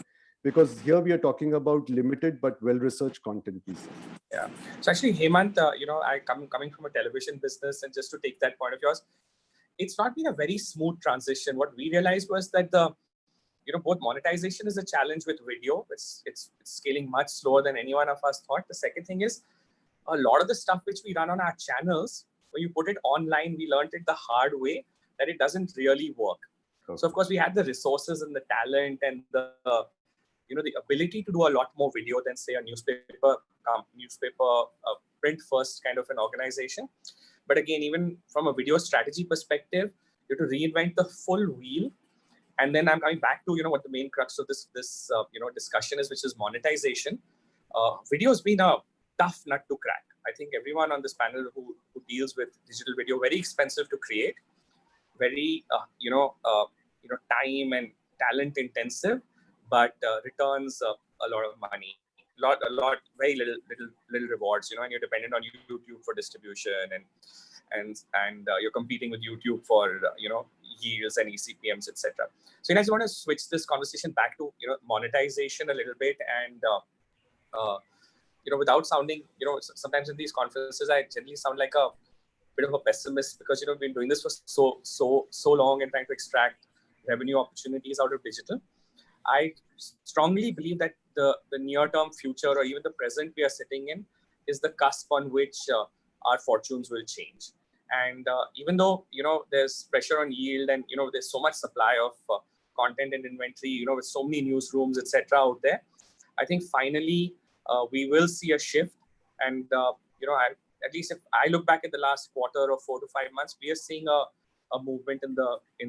because here we are talking about limited but well-researched content pieces. Yeah. So actually, Hemant, I coming from a television business, and just to take that point of yours, it's not been a very smooth transition. What we realized was that both monetization is a challenge with video. It's scaling much slower than any one of us thought. The second thing is a lot of the stuff which we run on our channels, when you put it online, we learned it the hard way that it doesn't really work. Okay. So of course we had the resources and the talent and the ability to do a lot more video than say a newspaper print first kind of an organization. But again, even from a video strategy perspective, you have to reinvent the full wheel. And then I'm coming back to what the main crux of this discussion is, which is monetization. Video has been a tough nut to crack. I think everyone on this panel who deals with digital video, very expensive to create, very time and talent intensive, but returns a lot of money, very little rewards, and you're dependent on YouTube for distribution, and you're competing with YouTube for yields and eCPMs, etc. So I just want to switch this conversation back to monetization a little bit, and without sounding, sometimes in these conferences I generally sound like a bit of a pessimist, because we've been doing this for so long and trying to extract revenue opportunities out of digital. I strongly believe that the near-term future, or even the present we are sitting in, is the cusp on which our fortunes will change. And even though there's pressure on yield, and there's so much supply of content and inventory, with so many newsrooms, etc. out there, I think finally we will see a shift. And at least if I look back at the last quarter or 4 to 5 months, we are seeing a movement in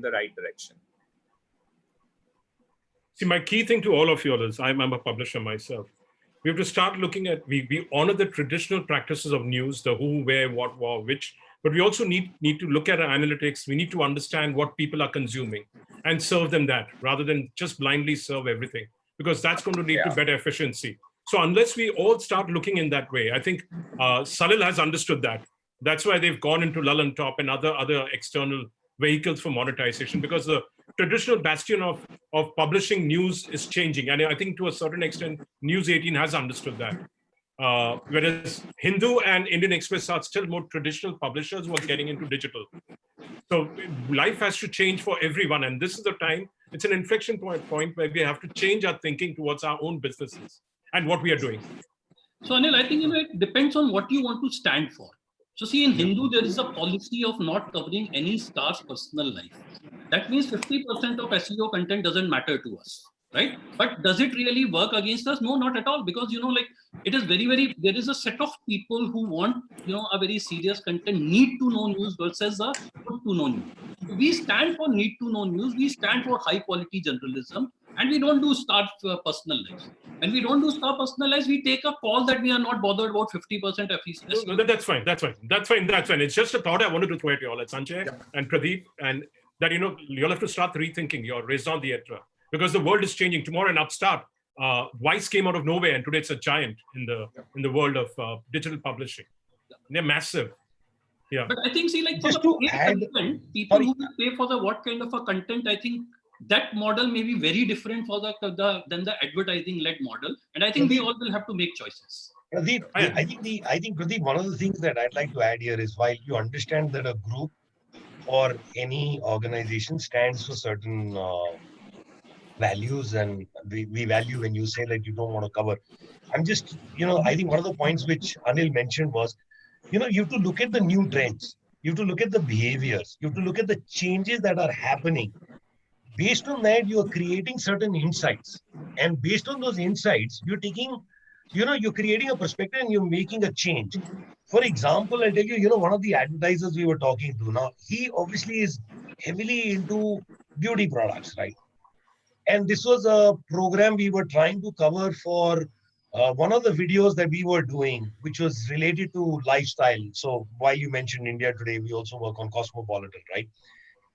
the right direction. See, my key thing to all of you is, I'm a publisher myself. We have to start looking at, we honor the traditional practices of news, the who, where, what, which, but we also need to look at our analytics. We need to understand what people are consuming and serve them that, rather than just blindly serve everything, because that's going to lead to better efficiency. So unless we all start looking in that way, I think Salil has understood that. That's why they've gone into Lullantop and other external vehicles for monetization, because the traditional bastion of publishing news is changing. And I think to a certain extent, News 18 has understood that. Whereas Hindu and Indian Express are still more traditional publishers who are getting into digital. So life has to change for everyone. And this is the time, it's an inflection point where we have to change our thinking towards our own businesses and what we are doing. So Anil, I think it depends on what you want to stand for. So see, in Hindu, there is a policy of not covering any star's personal life. That means 50% of SEO content doesn't matter to us, right? But does it really work against us? No, not at all. Because, it is there is a set of people who want, a very serious content, need to know news versus a good to know news. So we stand for need to know news. We stand for high quality journalism. And we don't do star personal lives. When we don't do star personal lives, we take a call that we are not bothered about 50% FEC. No, that's fine. It's just a thought I wanted to throw at you all, at Sanjay and Pradeep, and that, you'll have to start rethinking your raison d'etre, because the world is changing. Tomorrow an upstart, Vice came out of nowhere, and today it's a giant in the world of digital publishing. They're massive. Yeah. But I think, for just the content, people who will pay for what kind of a content, I think that model may be very different for than the advertising-led model, and I think we all will have to make choices. Pradeep, I think Pradeep, one of the things that I'd like to add here is, while you understand that a group or any organization stands for certain values, and we value when you say that you don't want to cover. I'm just, I think one of the points which Anil mentioned was, you have to look at the new trends. You have to look at the behaviors. You have to look at the changes that are happening. Based on that, you are creating certain insights. And based on those insights, you're creating a perspective and you're making a change. For example, I'll tell you, one of the advertisers we were talking to now, he obviously is heavily into beauty products, right? And this was a program we were trying to cover for one of the videos that we were doing, which was related to lifestyle. So while you mentioned India Today, we also work on Cosmopolitan, right?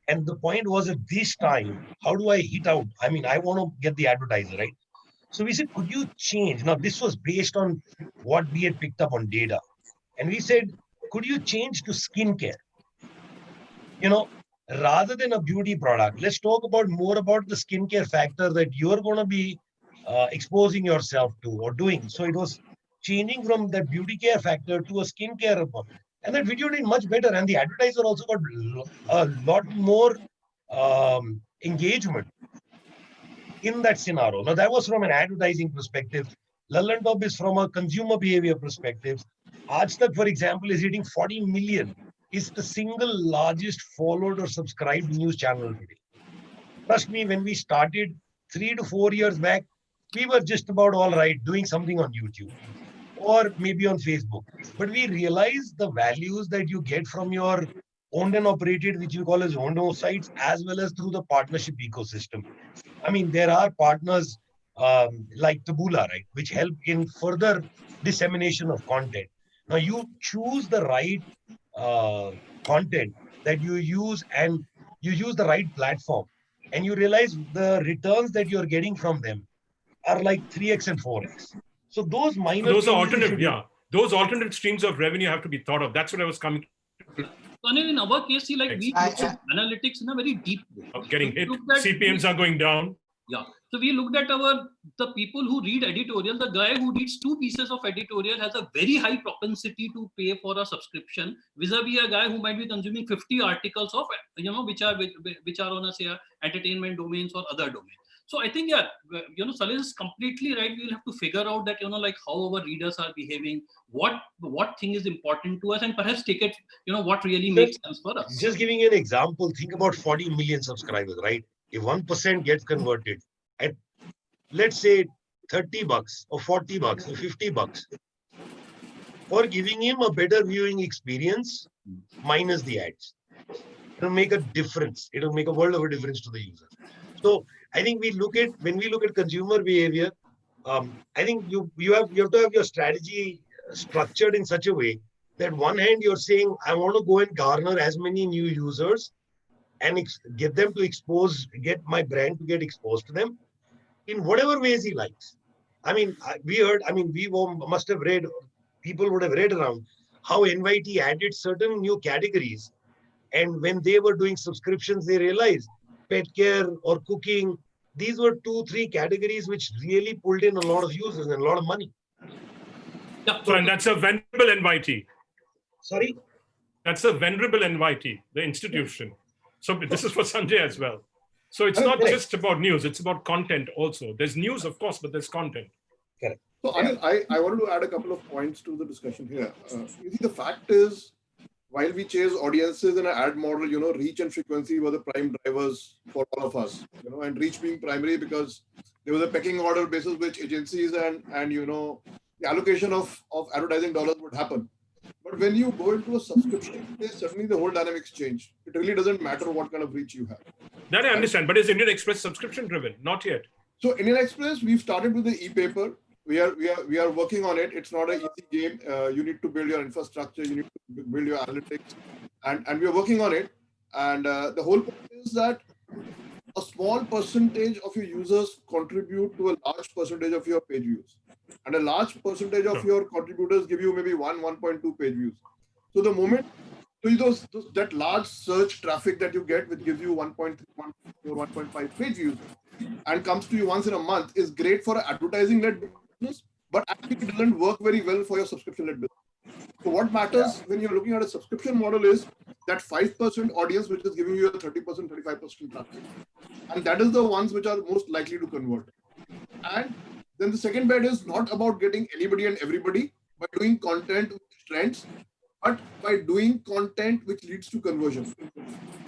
And the point was, at this time, how do I hit out? I mean, I want to get the advertiser, right? So we said, could you change? Now, this was based on what we had picked up on data. And we said, could you change to skincare? You know, rather than a beauty product, let's talk about more about the skincare factor that you're going to be exposing yourself to or doing. So it was changing from that beauty care factor to a skincare. And that video did much better. And the advertiser also got a lot more engagement in that scenario. Now, that was from an advertising perspective. Lallan Top is from a consumer behavior perspective. Aaj Tak, for example, is hitting 40 million. It's the single largest followed or subscribed news channel today. Trust me, when we started 3 to 4 years back, we were just about all right doing something on YouTube or maybe on Facebook. But we realized the values that you get from your owned and operated, which you call as owned sites, as well as through the partnership ecosystem. I mean, there are partners like Taboola, right, which help in further dissemination of content. Now, you choose the right content that you use, and you use the right platform, and you realize the returns that you're getting from them are like 3x and 4x. So those minor those are changes alternative, yeah. Those alternate streams of revenue have to be thought of. That's what I was coming to. So in our case, see, like we look at analytics in a very deep way. Getting hit, CPMs are going down. Yeah. So we looked at the people who read editorial. The guy who reads 2 pieces of editorial has a very high propensity to pay for a subscription, vis-a-vis a guy who might be consuming 50 articles of, which are on a, say, entertainment domains or other domains. So I think, yeah, Salil is completely right. We'll have to figure out that, like how our readers are behaving, what thing is important to us, and perhaps take it, what really makes sense for us. Just giving you an example, think about 40 million subscribers, right? If 1% gets converted at, let's say, $30 or $40 or $50, for giving him a better viewing experience, minus the ads, it'll make a difference. It'll make a world of a difference to the user. So I think when we look at consumer behavior, I think you have to have your strategy structured in such a way that one hand you're saying, I want to go and garner as many new users and get them to get my brand to get exposed to them in whatever ways he likes. I mean, must have read, people would have read around how NYT added certain new categories. And when they were doing subscriptions, they realized pet care or cooking, these were 2-3 categories which really pulled in a lot of users and a lot of money. Yeah. So, and that's a venerable NYT. Sorry? That's a venerable NYT, the institution. So this is for Sanjay as well. So it's not just about news, it's about content also. There's news, of course, but there's content. Correct. So Anil, I wanted to add a couple of points to the discussion here. You see, the fact is, while we chase audiences in an ad model, reach and frequency were the prime drivers for all of us, and reach being primary because there was a pecking order basis which agencies and the allocation of advertising dollars would happen. But when you go into a subscription space, suddenly the whole dynamics change. It really doesn't matter what kind of reach you have. That I understand, but is Indian Express subscription driven? Not yet. So Indian Express, we've started with the e-paper. We are working on it. It's not an easy game. You need to build your infrastructure. You need to build your analytics, and we are working on it. And the whole point is that a small percentage of your users contribute to a large percentage of your page views, and a large percentage of your contributors give you maybe 1.2 page views. So the moment that large search traffic that you get, which gives you 1.3, 1.4, 1.5 page views, and comes to you once in a month, is great for advertising-led business, but actually it doesn't work very well for your subscription-led business. So what matters when you're looking at a subscription model is that 5% audience which is giving you a 30%, 35% traffic. And that is the ones which are most likely to convert. And then the second bet is not about getting anybody and everybody by doing content which trends, but by doing content which leads to conversion.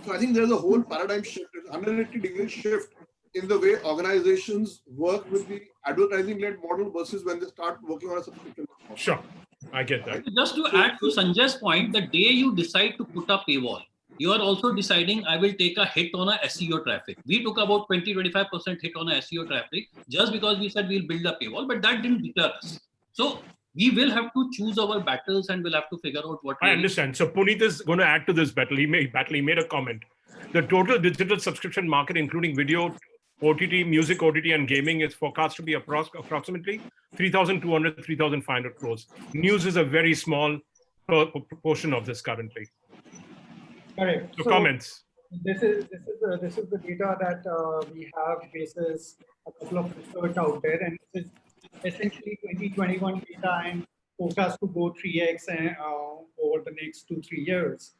So I think there's a whole paradigm shift, 180-degree shift in the way organizations work with the advertising-led model versus when they start working on a subscription model. Sure, I get that. Just to add to Sanjay's point, the day you decide to put a paywall, you are also deciding I will take a hit on a SEO traffic. We took about 20-25% hit on a SEO traffic just because we said we'll build a paywall, but that didn't deter us. So we will have to choose our battles and we'll have to figure out what. I understand. So Puneet is going to add to this battle. He made a comment. The total digital subscription market, including video, OTT, music, OTT, and gaming, is forecast to be approximately 3,200, 3,500 crores. News is a very small proportion of this currently. Correct. So comments. This is the data that we have basis a couple of research out there, and this is essentially 2021 data and forecast to go 3x over the next 2-3 years.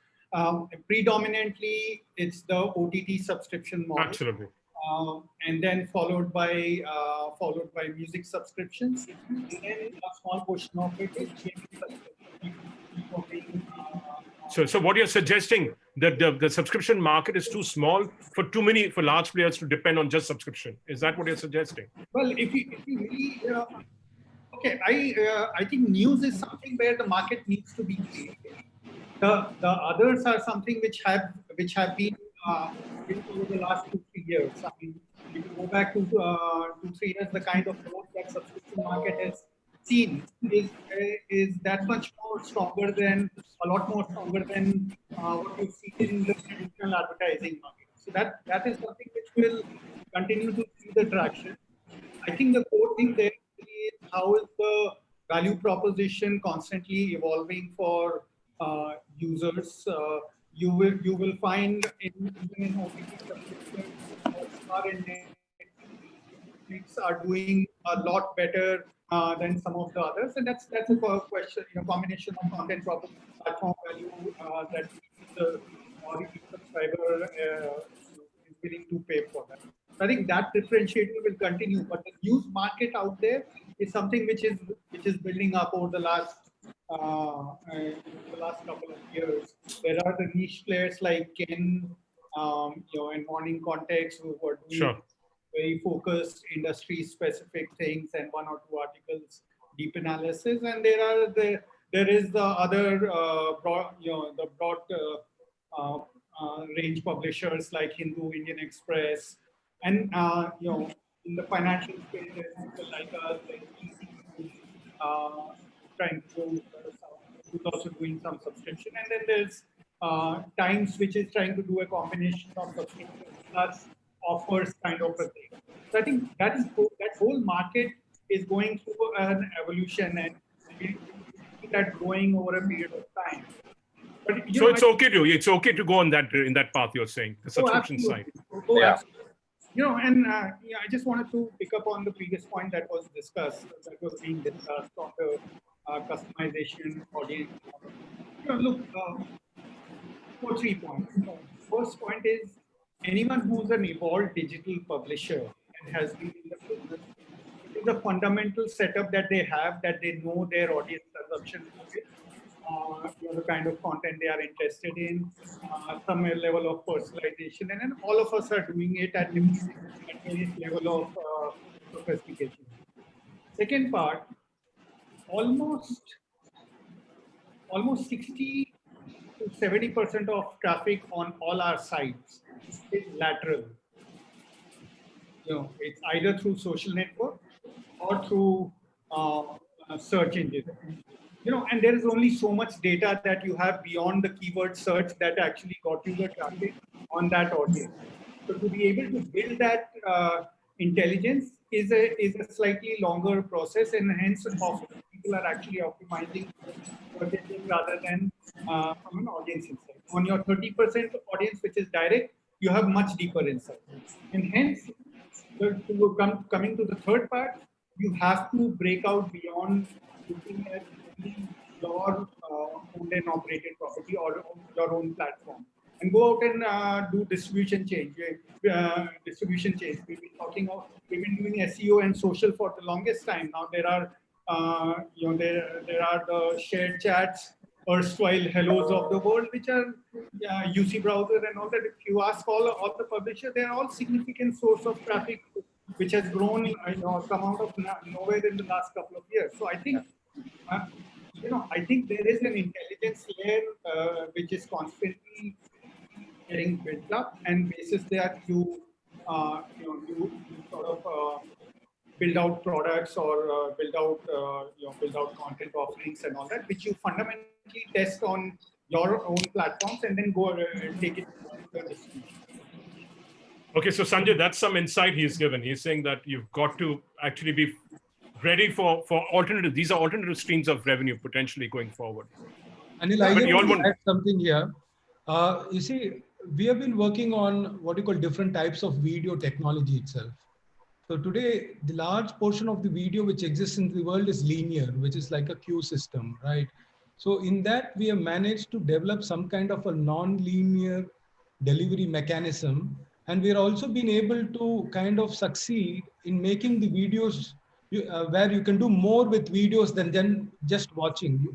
Predominantly, it's the OTT subscription model. Absolutely. And then followed by music subscriptions, and then a small portion of it is gaming subscriptions. So what you're suggesting, that the subscription market is too small for large players to depend on just subscription. Is that what you're suggesting? Well, if you really, okay, I think news is something where the market needs to be created. The others are something which have been built over the last 2-3 years. I mean, if you go back to 2-3 years, the kind of growth that subscription market has seen is that much more stronger than a lot more stronger than what you see in the traditional advertising market. So that is something which will continue to see the traction. I think the core thing there is how is the value proposition constantly evolving for users. You will find even in OTT subscriptions, Hotstar and Netflix are doing a lot better than some of the others, and that's a question, combination of content property, platform value that the subscriber is willing to pay for that. I think that differentiator will continue, but the news market out there is something which is building up over the last couple of years. There are the niche players like Ken, in Morning Context, who are doing very focused industry-specific things and 1 or 2 articles, deep analysis, and there is the other broad range publishers like Hindu, Indian Express, and in the financial space, there's people like us, like trying to who's also doing some subscription, and then there's Times, which is trying to do a combination of subscription plus offers kind of a thing. So I think that whole market is going through an evolution, and we see that growing over a period of time. But, so it's okay to go in that path, you're saying, the subscription side. I just wanted to pick up on the previous point that was being discussed on the customization audience. Look, 3 points. First point is, anyone who's an evolved digital publisher and has been in the business, it is a fundamental setup that they have, that they know their audience consumption habits, the kind of content they are interested in, some level of personalization, and then all of us are doing it at various level of sophistication. Second part, almost 60 to 70% of traffic on all our sites is lateral. It's either through social network or through search engine. And there is only so much data that you have beyond the keyword search that actually got you the traffic on that audience. So to be able to build that intelligence is a slightly longer process, and hence often people are actually optimizing rather than from an audience insight. On your 30% audience, which is direct, you have much deeper insight. And hence, coming to the third part, you have to break out beyond looking at your owned and operated property or your own platform, and go out and do distribution change. We've been doing SEO and social for the longest time. Now there are there are the shared chats, erstwhile hellos of the world, which are UC browser and all that. If you ask all the publishers, they are all significant source of traffic, which has grown, come out of nowhere in the last couple of years. So I think, I think there is an intelligence layer which is constantly getting built up, and basis that you sort of build out products or build out content offerings and all that, which you fundamentally test on your own platforms and then go and take it to the distribution. Okay, so Sanjay, that's some insight he's given. He's saying that you've got to actually be ready for alternative. These are alternative streams of revenue potentially going forward. Anil, I But just you all want want to add something here. You see, we have been working on what you call different types of video technology itself. So today, the large portion of the video which exists in the world is linear, which is like a queue system, right? So in that, we have managed to develop some kind of a non-linear delivery mechanism. And we're also been able to kind of succeed in making the videos where you can do more with videos than just watching.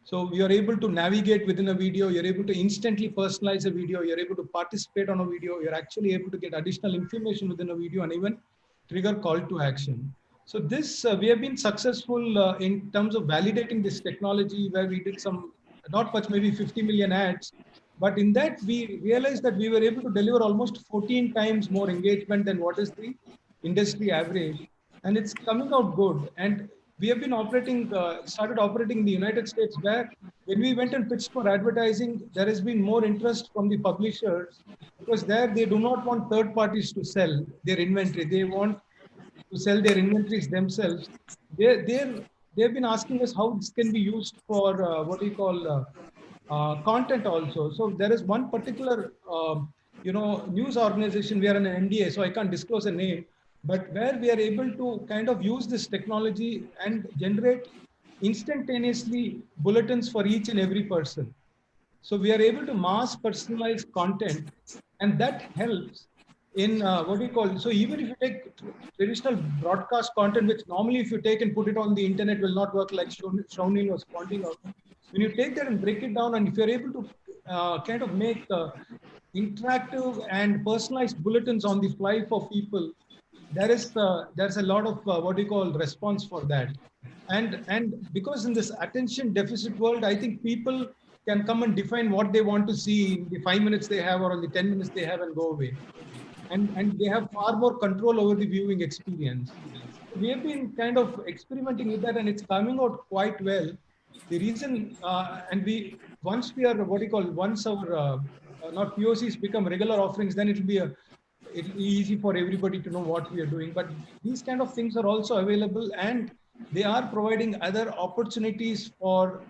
So we are able to navigate within a video. You're able to instantly personalize a video. You're able to participate on a video. You're actually able to get additional information within a video and even trigger call to action. So this, we have been successful in terms of validating this technology where we did some, not much, maybe 50 million ads. But in that, we realized that we were able to deliver almost 14 times more engagement than what is the industry average. And it's coming out good. And we have been operating, started operating in the United States where when we went and pitched for advertising, there has been more interest from the publishers because there they do not want third parties to sell their inventory. They want to sell their inventories themselves. They've been asking us how this can be used for what we call content also. So there is one particular news organization. We are an NDA, so I can't disclose a name, but where we are able to kind of use this technology and generate instantaneously bulletins for each and every person. So we are able to mass personalize content, and that helps in what do you call. So even if you take traditional broadcast content, which normally if you take and put it on the internet will not work, like Shawnil was pointing out. When you take that and break it down, and if you're able to kind of make interactive and personalized bulletins on the fly for people, there's a lot of what do you call response for that. And because in this attention deficit world, I think people can come and define what they want to see in the 5 minutes they have or in the 10 minutes they have and go away. And they have far more control over the viewing experience. We have been kind of experimenting with that, and it's coming out quite well. The reason, and once we are what you call, once our not POCs become regular offerings, then it'll be easy for everybody to know what we are doing. But these kind of things are also available, and they are providing other opportunities for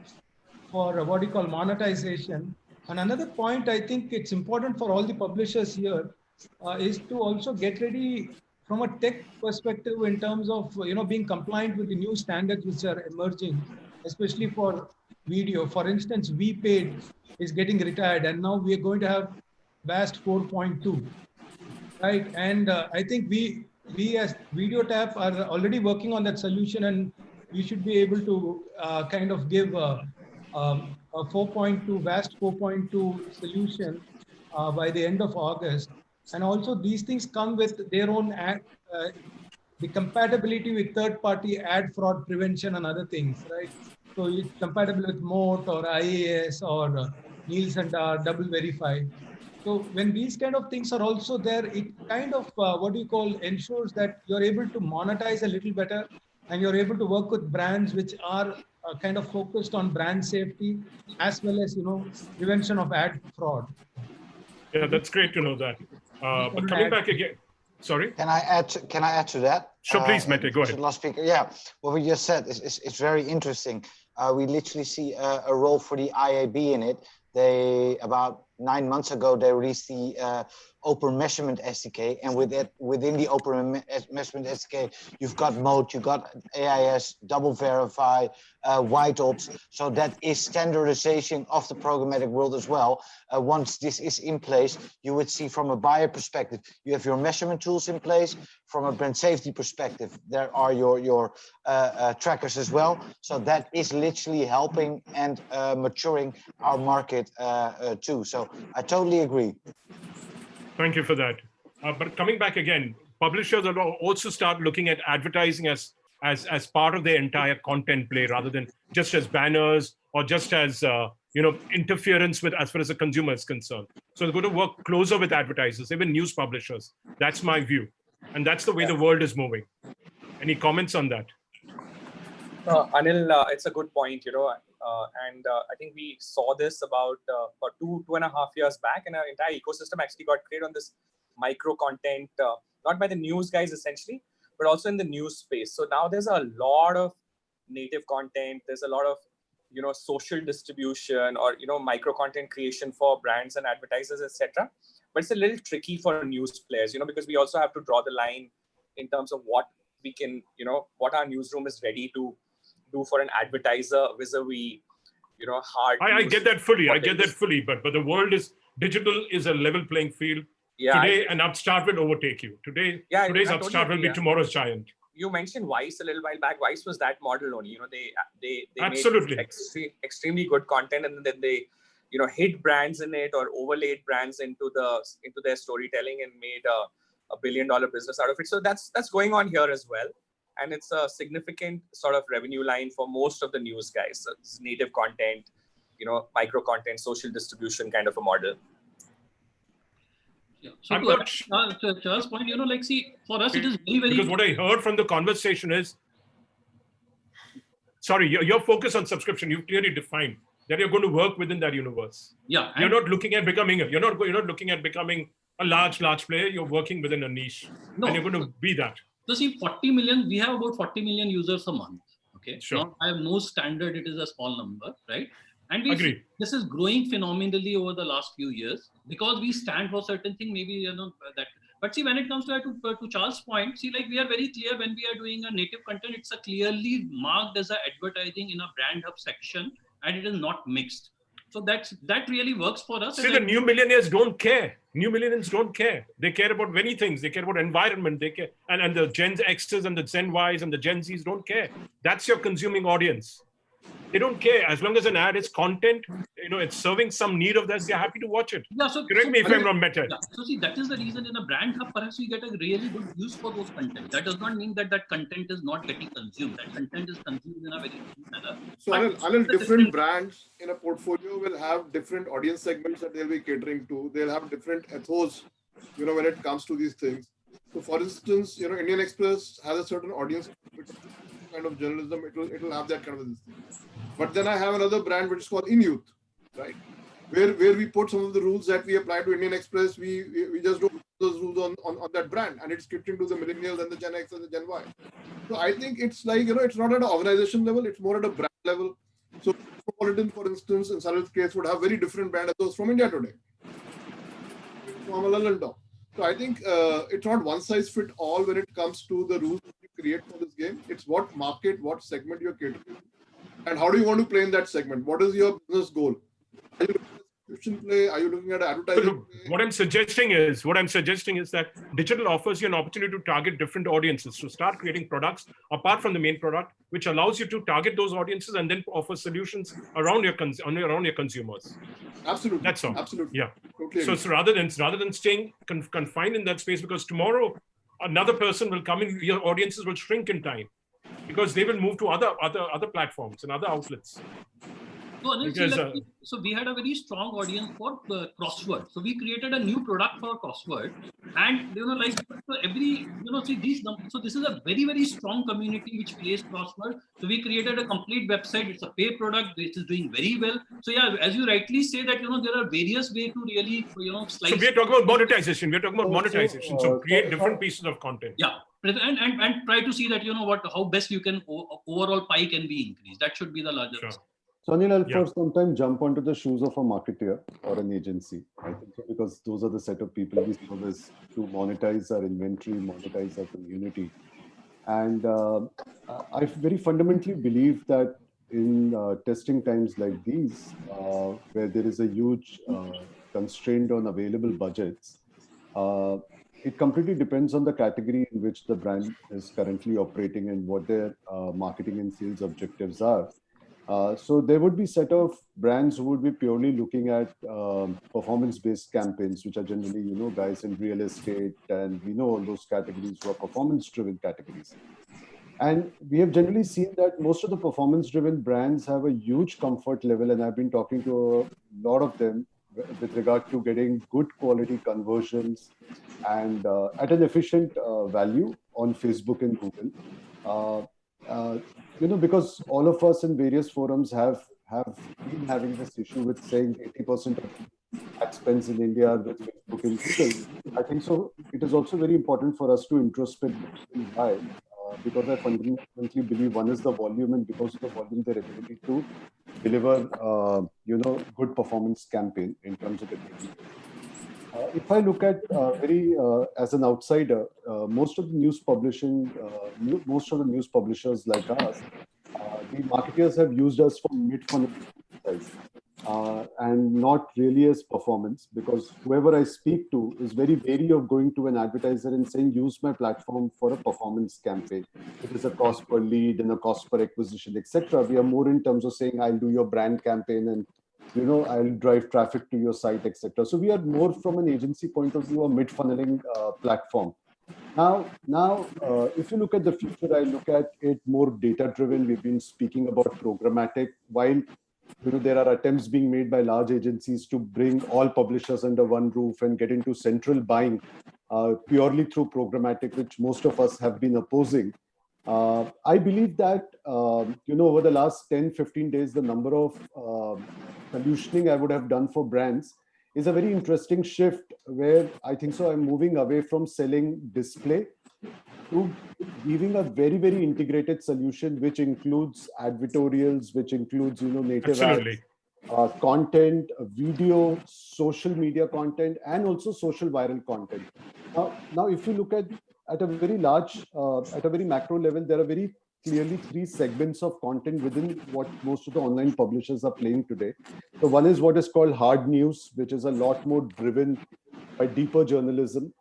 what you call monetization. And another point, I think it's important for all the publishers here is to also get ready from a tech perspective in terms of being compliant with the new standards which are emerging, especially for video. For instance, VPaid is getting retired, and now we are going to have VAST 4.2. Right, and I think we as VideoTap are already working on that solution, and we should be able to kind of give a 4.2 VAST 4.2 solution by the end of August. And also these things come with their own the compatibility with third-party ad fraud prevention and other things, right? So it's compatible with Moat or IAS or Nielsen double verified. So when these kind of things are also there, it kind of what do you call ensures that you're able to monetize a little better, and you're able to work with brands which are kind of focused on brand safety as well as prevention of ad fraud. Yeah, that's great to know that. But coming back again, sorry. Can I add to that? Sure, please, Mete, go ahead. Last speaker. Yeah, what we just said is very interesting. We literally see a role for the IAB in it. They about 9 months ago they released the Open Measurement SDK, and within the Open Measurement SDK, you've got Mode, you've got AIS, Double Verify, White Ops. So that is standardization of the programmatic world as well. Once this is in place, you would see from a buyer perspective, you have your measurement tools in place. From a brand safety perspective, there are your trackers as well. So that is literally helping and maturing our market too. So I totally agree. Thank you for that. But coming back again, publishers will also start looking at advertising as part of their entire content play, rather than just as banners or just as interference with as far as the consumer is concerned. So they're going to work closer with advertisers, even news publishers. That's my view, and that's the way the world is moving. Any comments on that? Anil, it's a good point, and I think we saw this about 2.5 years back, and our entire ecosystem actually got created on this micro content, not by the news guys essentially, but also in the news space. So now there's a lot of native content. There's a lot of, social distribution or, micro content creation for brands and advertisers, etc. But it's a little tricky for news players, because we also have to draw the line in terms of what we can, what our newsroom is ready to do for an advertiser vis-a-vis, hard. I get that fully. I get that fully. But the world is digital is a level playing field. Yeah, today, an upstart will overtake you. Today's upstart will be tomorrow's giant. You mentioned Vice a little while back. Vice was that model only. They Absolutely made extremely good content, and then they, hid brands in it or overlaid brands into their storytelling and made a $1 billion business out of it. So that's going on here as well, and it's a significant sort of revenue line for most of the news guys. So it's native content, micro content, social distribution kind of a model. Yeah. So to Charles' point, see, for us, it is very, very... Because what I heard from the conversation is, sorry, your focus on subscription, you've clearly defined that you're going to work within that universe. Yeah. You're not looking at becoming, you're not looking at becoming a large player. You're working within a niche. No. And you're going to be that. So see, 40 million, we have about 40 million users a month. Okay. Sure. Now, I have no standard, it is a small number, right? And Agree. This is growing phenomenally over the last few years because we stand for certain thing, maybe, that. But see, when it comes to Charles' point, see, like we are very clear when we are doing a native content, it's a clearly marked as a advertising in a brand hub section, and it is not mixed. So that really works for us. See, the new millionaires don't care. New millennials don't care. They care about many things. They care about environment. They care, and the Gen X's and the Gen Y's and the Gen Z's don't care. That's your consuming audience. They don't care as long as an ad is content. It's serving some need of theirs. They're happy to watch it. Yeah. So correct me if I'm wrong, Meta. Yeah. So see, that is the reason in a brand hub, perhaps we get a really good use for those content. That does not mean that content is not getting consumed. That content is consumed in a very different manner. So Anil, different brands in a portfolio will have different audience segments that they'll be catering to. They'll have different ethos, when it comes to these things. So for instance, Indian Express has a certain audience kind of journalism. It will have that kind of thing. But then I have another brand which is called In Youth, right? Where we put some of the rules that we apply to Indian Express, we just don't put those rules on that brand, and it's catering to the millennials and the Gen X and the Gen Y. So I think it's like, it's not at an organization level, it's more at a brand level. So Metropolitan, for instance, in Salil's case, would have very different brand ethos from India Today, from a London Top. So I think it's not one size fit all when it comes to the rules that you create for this game. It's what market, what segment you're catering to, and how do you want to play in that segment? What is your business goal? Are you looking at a subscription play? Are you looking at advertising play? What I'm suggesting is that digital offers you an opportunity to target different audiences, to start creating products apart from the main product, which allows you to target those audiences and then offer solutions around your consumers. Absolutely. That's all. Absolutely. Yeah. Totally so rather than staying confined in that space, because tomorrow another person will come in, your audiences will shrink in time because they will move to other platforms and other outlets. So, Anil, so we had a very strong audience for crossword. So we created a new product for crossword, and so every see these numbers. So this is a very, very strong community which plays crossword. So we created a complete website. It's a pay product. It is doing very well. So yeah, as you rightly say that there are various ways to really slice. So we are talking about monetization. We're talking about monetization. So create different pieces of content. Yeah. And try to see that how best you can overall pie can be increased. That should be the larger. Sure. So Anil, I'll for some time jump onto the shoes of a marketer or an agency. I think so, because those are the set of people we service to monetize our inventory, monetize our community. And I very fundamentally believe that in testing times like these, where there is a huge constraint on available budgets, it completely depends on the category in which the brand is currently operating and what their marketing and sales objectives are. So there would be set of brands who would be purely looking at performance-based campaigns, which are generally, guys in real estate, and we know all those categories who are performance-driven categories. And we have generally seen that most of the performance-driven brands have a huge comfort level, and I've been talking to a lot of them with regard to getting good quality conversions and at an efficient value on Facebook and Google. Because all of us in various forums have been having this issue with saying 80% of ad spends in India with Facebook and Google. I think so. It is also very important for us to introspect why, because I fundamentally believe one is the volume, and because of the volume, their ability to deliver, good performance campaign in terms of ability. If I look at as an outsider, most of the most of the news publishers like us, the marketers have used us for mid-funnel exercise, and not really as performance, because whoever I speak to is very wary of going to an advertiser and saying, use my platform for a performance campaign. It is a cost per lead and a cost per acquisition, etc. We are more in terms of saying, I'll do your brand campaign and I'll drive traffic to your site, etc. So we are more from an agency point of view, a mid-funneling platform. Now, if you look at the future, I look at it more data-driven. We've been speaking about programmatic. While there are attempts being made by large agencies to bring all publishers under one roof and get into central buying purely through programmatic, which most of us have been opposing. I believe that, over the last 10, 15 days, the number of solutioning I would have done for brands is a very interesting shift, where I think so I'm moving away from selling display to giving a very, very integrated solution, which includes advertorials, which includes, native Absolutely. ads, content, video, social media content, and also social viral content. Now, if you look at a very large, at a very macro level, there are very clearly three segments of content within what most of the online publishers are playing today. So one is what is called hard news, which is a lot more driven by deeper journalism.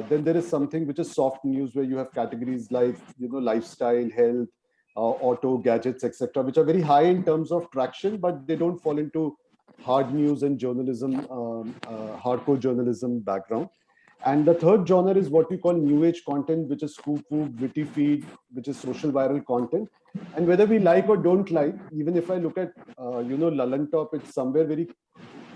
Then there is something which is soft news, where you have categories like lifestyle, health, auto, gadgets, etc., which are very high in terms of traction, but they don't fall into hard news and journalism, hardcore journalism background. And the third genre is what we call new age content, which is scoop whoop, witty feed, which is social viral content. And whether we like or don't like, even if I look at Lulantop, it's somewhere very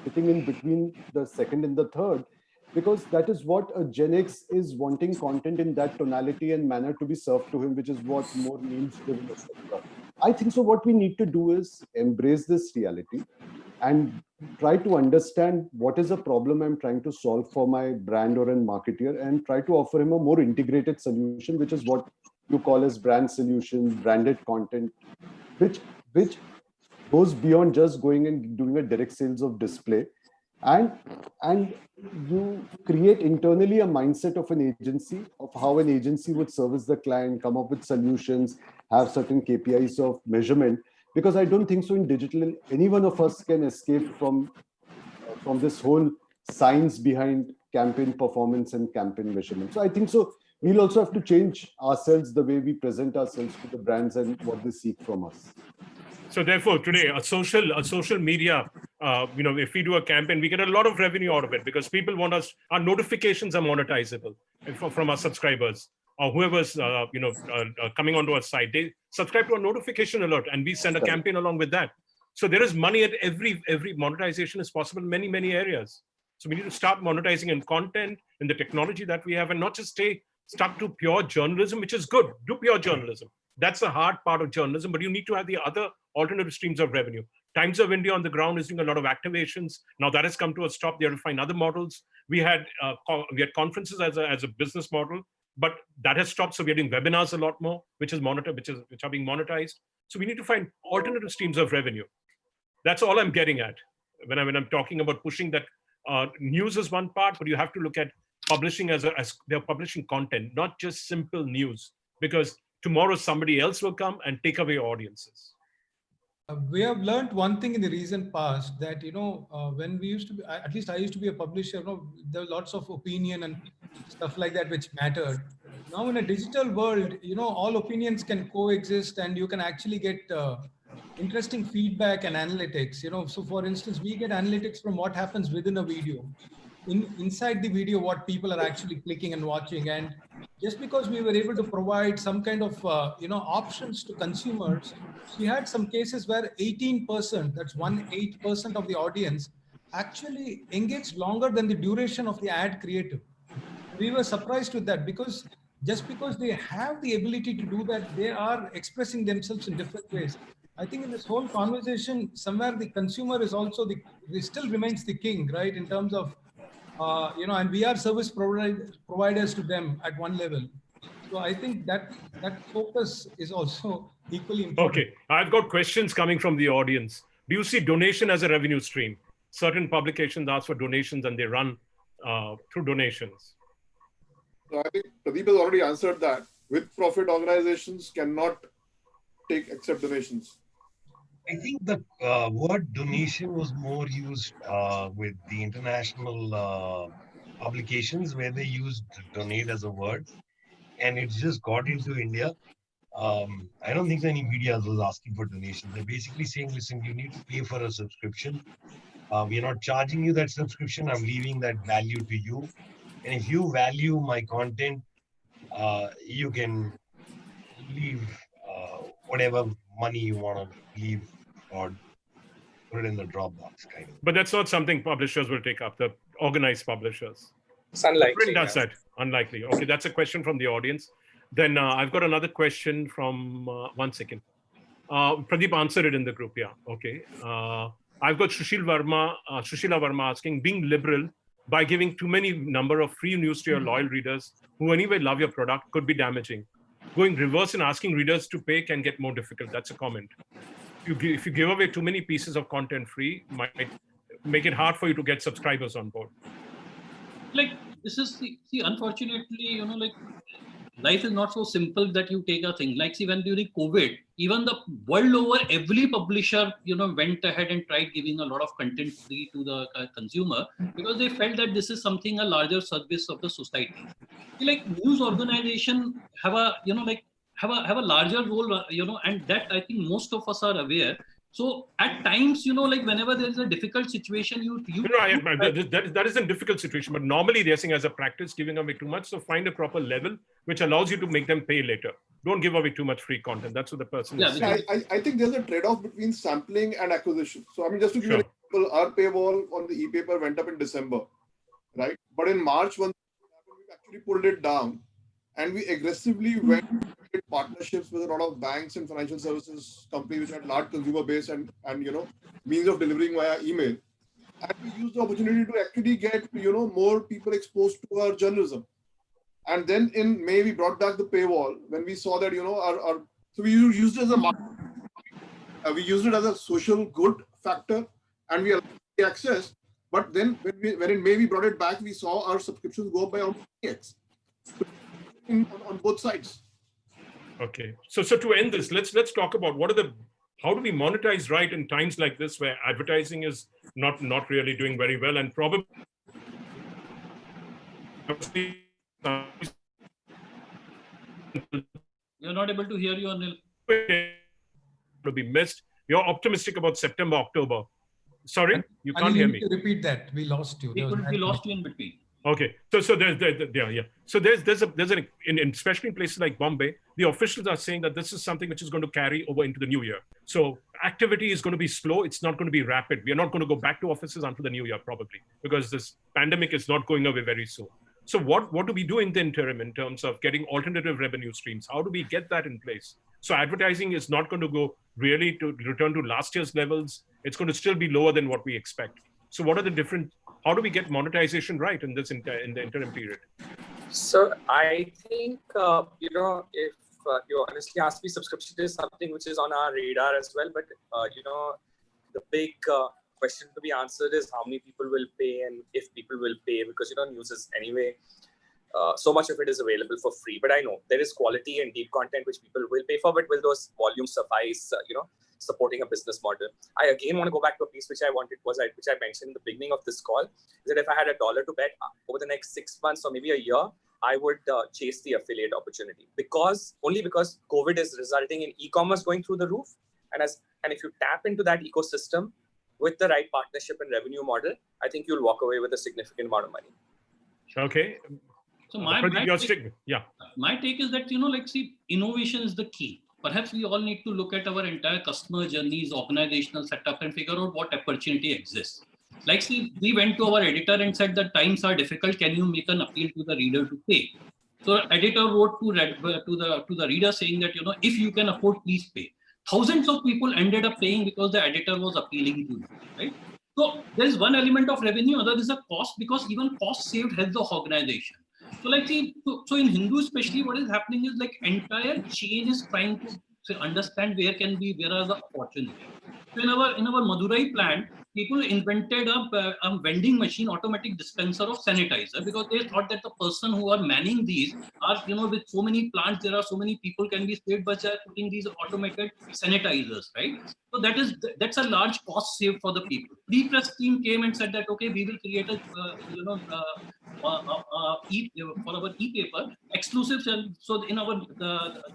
sitting in between the second and the third, because that is what a Gen X is wanting, content in that tonality and manner to be served to him, which is what more memes driven, etc. I think so. What we need to do is embrace this reality and try to understand what is the problem I'm trying to solve for my brand or a marketer, and try to offer him a more integrated solution, which is what you call as brand solution, branded content, which goes beyond just going and doing a direct sales of display. And you create internally a mindset of an agency, of how an agency would service the client, come up with solutions, have certain KPIs of measurement. Because I don't think so in digital, any one of us can escape from this whole science behind campaign performance and campaign measurement. So I think so we'll also have to change ourselves, the way we present ourselves to the brands and what they seek from us. So therefore, today, a social media, if we do a campaign, we get a lot of revenue out of it, because people want us, our notifications are monetizable from our subscribers, or whoever's, coming onto our site. They subscribe to a notification alert, and we send a campaign along with that. So there is money at every monetization is possible in many, many areas. So we need to start monetizing in content, in the technology that we have, and not just stay stuck to pure journalism, which is good. Do pure journalism. That's the hard part of journalism, but you need to have the other alternative streams of revenue. Times of India on the ground is doing a lot of activations. Now that has come to a stop. They have to find other models. We had conferences as a business model, but that has stopped. So we're doing webinars a lot more, which are being monetized. So we need to find alternative streams of revenue. That's all I'm getting at when I'm talking about pushing that. News is one part, but you have to look at publishing as they're publishing content, not just simple news, because tomorrow somebody else will come and take away audiences. We have learned one thing in the recent past, that when we used to be, at least I used to be a publisher, there were lots of opinion and stuff like that which mattered. Now in a digital world, all opinions can coexist, and you can actually get interesting feedback and analytics. So for instance, we get analytics from what happens within a video, inside the video, what people are actually clicking and watching. And just because we were able to provide some kind of options to consumers, we had some cases where 18%, that's 18% of the audience, actually engaged longer than the duration of the ad creative. We were surprised with that, because just because they have the ability to do that, they are expressing themselves in different ways. I think in this whole conversation, somewhere the consumer is also still remains the king, right? In terms of, and we are service providers to them at one level. So I think that focus is also equally important. Okay, I've got questions coming from the audience. Do you see donation as a revenue stream? Certain publications ask for donations and they run through donations. So I think Pradeep has already answered that. With-profit organizations cannot accept donations. I think the word donation was more used with the international publications where they used donate as a word, and it's just got into India. I don't think any media was asking for donations. They're basically saying, listen, you need to pay for a subscription. We're not charging you that subscription. I'm leaving that value to you. And if you value my content, you can leave whatever money you want to leave or put it in the Dropbox kind of. But that's not something publishers will take up, the organized publishers. It's unlikely. Print does that. Unlikely. Okay, that's a question from the audience. Then I've got another question from, 1 second. Pradeep answered it in the group, yeah, okay. I've got Shushila Verma asking, being liberal by giving too many number of free news to your loyal readers who anyway love your product could be damaging. Going reverse and asking readers to pay can get more difficult. That's a comment. If you give away too many pieces of content free, might make it hard for you to get subscribers on board. Like, this is, see, unfortunately, like, life is not so simple that you take a thing. Like, see, when during COVID, even the world over, every publisher, went ahead and tried giving a lot of content free to the consumer because they felt that this is something, a larger service of the society. Like, news organization have a, have a larger role, and that I think most of us are aware. So at times, like whenever there is a difficult situation, that is a difficult situation, but normally they're saying as a practice, giving away too much. So find a proper level which allows you to make them pay later. Don't give away too much free content. That's what the person is saying. I think there's a trade-off between sampling and acquisition. So I mean, just to give you an example, our paywall on the e-paper went up in December, right? But in March, when we actually pulled it down, and we aggressively went with partnerships with a lot of banks and financial services companies which had large consumer base and means of delivering via email. And we used the opportunity to actually get more people exposed to our journalism. And then in May we brought back the paywall when we saw that so we used it as a market. We used it as a social good factor, and we allowed the access. But then when in May we brought it back, we saw our subscriptions go up by almost 3x. On both sides. Okay, so to end this, let's talk about how do we monetize right in times like this where advertising is not really doing very well and probably you're not able to hear you, Anil. To be missed. You're optimistic about September, October. Sorry, you can't hear me. Repeat that. We lost you. We lost you in between. Okay, so there's So there's especially in places like Bombay, the officials are saying that this is something which is going to carry over into the new year. So activity is going to be slow. It's not going to be rapid. We are not going to go back to offices until the new year probably because this pandemic is not going away very soon. So what do we do in the interim in terms of getting alternative revenue streams? How do we get that in place? So advertising is not going to go really to return to last year's levels. It's going to still be lower than what we expect. So what are the different? How do we get monetization right in the interim period? So I think if you honestly ask me, subscription is something which is on our radar as well. But the big question to be answered is how many people will pay and if people will pay, because news is anyway. So much of it is available for free. But I know there is quality and deep content which people will pay for. But will those volumes suffice? Supporting a business model. I again want to go back to a piece which I mentioned in the beginning of this call, is that if I had $1 to bet over the next 6 months or maybe a year, I would chase the affiliate opportunity because COVID is resulting in e-commerce going through the roof. And if you tap into that ecosystem with the right partnership and revenue model, I think you'll walk away with a significant amount of money. Okay. So my take is that, see, innovation is the key. Perhaps we all need to look at our entire customer journeys, organizational setup, and figure out what opportunity exists. Like, see, we went to our editor and said that times are difficult. Can you make an appeal to the reader to pay? So editor wrote to the reader saying that, if you can afford, please pay. thousands of people ended up paying because the editor was appealing to you, right? So there is one element of revenue, other is a cost, because even cost saved helps the organization. So like see, so in Hindu especially, what is happening is like entire chain is trying to understand where are the opportunities. So in our Madurai plant, people invented a vending machine, automatic dispenser of sanitizer, because they thought that the person who are manning these are, with so many plants, there are so many people can be saved by putting these automated sanitizers, right? So that's a large cost saved for the people. Pre-press team came and said that, okay, we will create a for our e-paper exclusive. So in our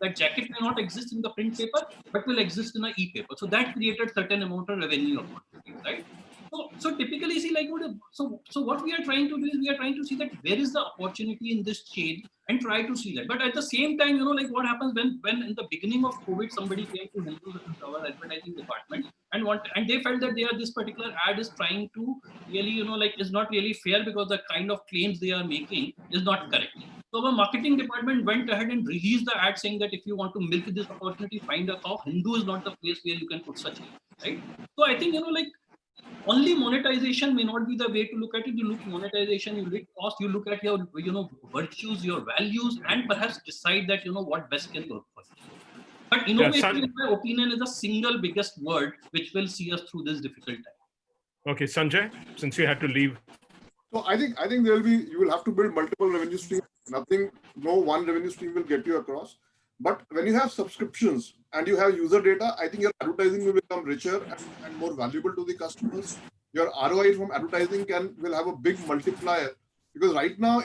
that jacket may not exist in the print paper, but will exist in an e-paper. So that created certain amount of revenue opportunities, right? So typically, see, like so what we are trying to do is we are trying to see that where is the opportunity in this chain and try to see that. But at the same time, like what happens when in the beginning of COVID somebody came to Hindu, our advertising department, and they felt that this particular ad is trying to really like is not really fair because the kind of claims they are making is not correct. So our marketing department went ahead and released the ad saying that if you want to milk this opportunity, find a cow. Hindu is not the place where you can put such ads, right? So I think like only monetization may not be the way to look at it. You look monetization, you look cost, you look at your virtues, your values, and perhaps decide that what best can work for you. But innovation, in my opinion, is the single biggest word which will see us through this difficult time. Okay, Sanjay, since you had to leave. So I think you will have to build multiple revenue streams. No one revenue stream will get you across. But when you have subscriptions and you have user data, I think your advertising will become richer and more valuable to the customers. Your ROI from advertising will have a big multiplier, because right now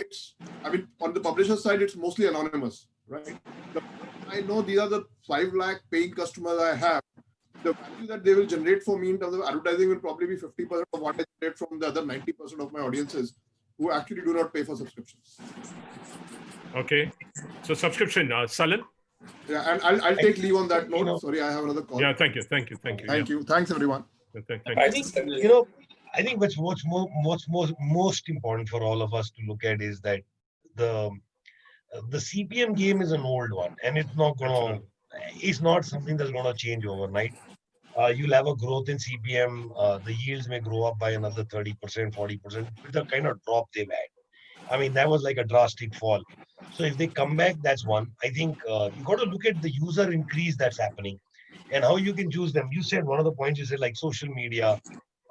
on the publisher side, it's mostly anonymous, right? I know these are the 5 lakh paying customers I have. The value that they will generate for me in terms of advertising will probably be 50% of what I generate from the other 90% of my audiences who actually do not pay for subscriptions. Okay, so subscription, Salil? Yeah, and I'll take leave on that note. Sorry, I have another call. Yeah, thank you. Thank you. Thanks, everyone. Thank I think I think what's most important for all of us to look at is that the CPM game is an old one, and it's not something that's going to change overnight. You'll have a growth in CPM. The yields may grow up by another 30%, 40% with the kind of drop they've had. I mean, that was like a drastic fall. So if they come back, that's one. I think you got to look at the user increase that's happening and how you can choose them. You said one of the points, you said like social media,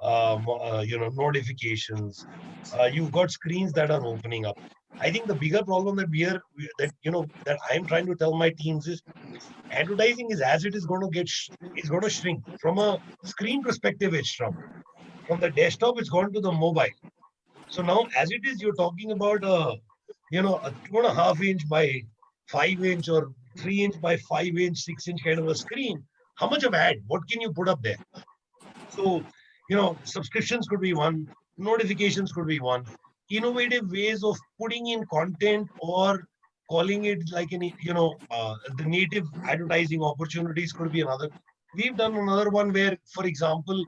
notifications. You've got screens that are opening up. I think the bigger problem that I'm trying to tell my teams is advertising is as it is going to shrink. From a screen perspective, it's shrunk. From the desktop, it's gone to the mobile. So now, as it is, you're talking about a 2.5 inch by 5 inch or 3 inch by 5 inch, 6 inch kind of a screen. How much of ad? What can you put up there? So, subscriptions could be one, notifications could be one, innovative ways of putting in content or calling it like the native advertising opportunities could be another. We've done another one where, for example,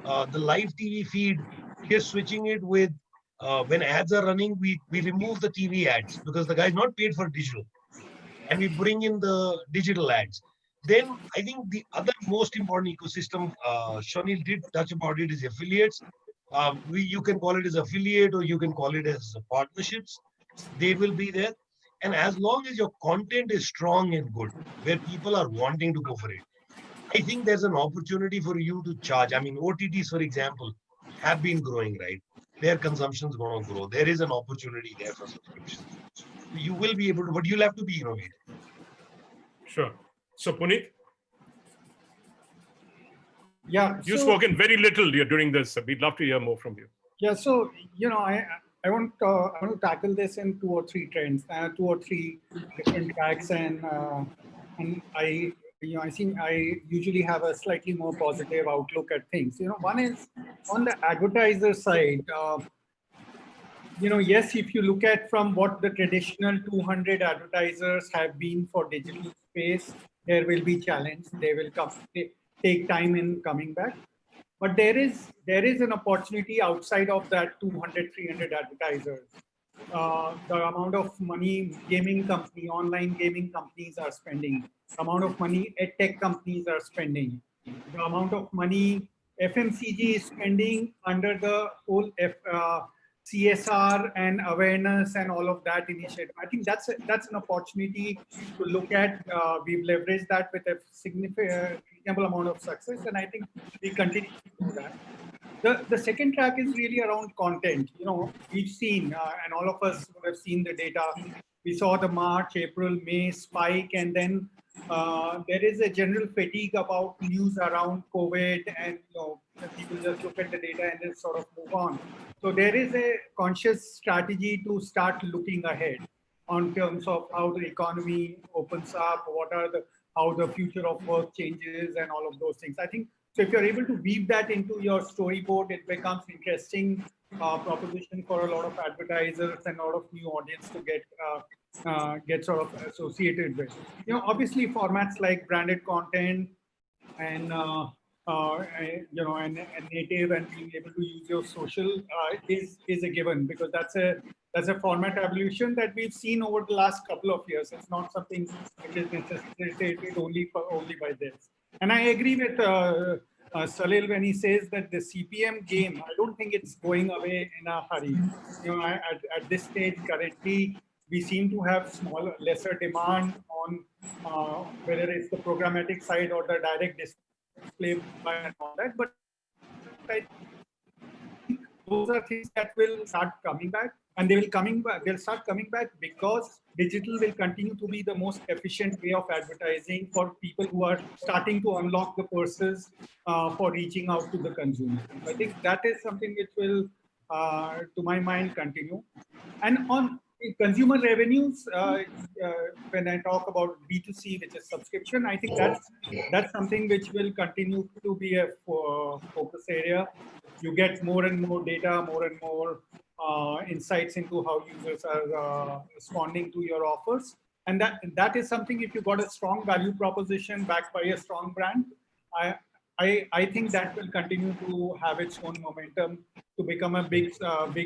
the live TV feed, we are switching it with when ads are running, we remove the TV ads because the guy is not paid for digital, and we bring in the digital ads. Then I think the other most important ecosystem, Shanil did touch about it, is affiliates. You can call it as affiliate or you can call it as partnerships. They will be there. And as long as your content is strong and good, where people are wanting to go for it, I think there's an opportunity for you to charge. I mean, OTTs, for example, have been growing, right? Their consumption is going to grow. There is an opportunity there for subscriptions. You will be able to, but you'll have to be innovative. Sure. So, Puneet? Yeah. You've spoken very little during this. We'd love to hear more from you. Yeah. So, I want to tackle this in 2 or 3 trends, 2 or 3 different tracks, and I think I usually have a slightly more positive outlook at things. One is on the advertiser side. Yes, if you look at from what the traditional 200 advertisers have been for digital space, there will be challenge. They will take time in coming back. But there is an opportunity outside of that 200, 300 advertisers. The amount of money online gaming companies are spending. amount of money tech companies are spending, the amount of money FMCG is spending under the whole CSR and awareness and all of that initiative. I think that's an opportunity to look at. We've leveraged that with a significant reasonable amount of success, and I think we continue to do that. The second track is really around content. We've seen, and all of us would have seen the data. We saw the March, April, May spike, and then there is a general fatigue about news around COVID, and people just look at the data and then sort of move on. So there is a conscious strategy to start looking ahead on terms of how the economy opens up, how the future of work changes, and all of those things. I think so. If you're able to weave that into your storyboard, it becomes interesting proposition for a lot of advertisers and a lot of new audience to get sort of associated with. Obviously formats like branded content and and native and being able to use your social is a given, because that's a format evolution that we've seen over the last couple of years. It's not something which is necessitated only by this. And I agree with Salil when he says that the CPM game, I don't think it's going away in a hurry. At this stage currently, we seem to have lesser demand on whether it's the programmatic side or the direct display and all that. But I think those are things that will start coming back, and they'll start coming back because digital will continue to be the most efficient way of advertising for people who are starting to unlock the purses for reaching out to the consumer. I think that is something which will, to my mind, continue. And on consumer revenues, when I talk about B2C, which is subscription, I think that's something which will continue to be a focus area. You get more and more data, more and more insights into how users are responding to your offers. And that is something, if you got a strong value proposition backed by a strong brand, I think that will continue to have its own momentum to become a big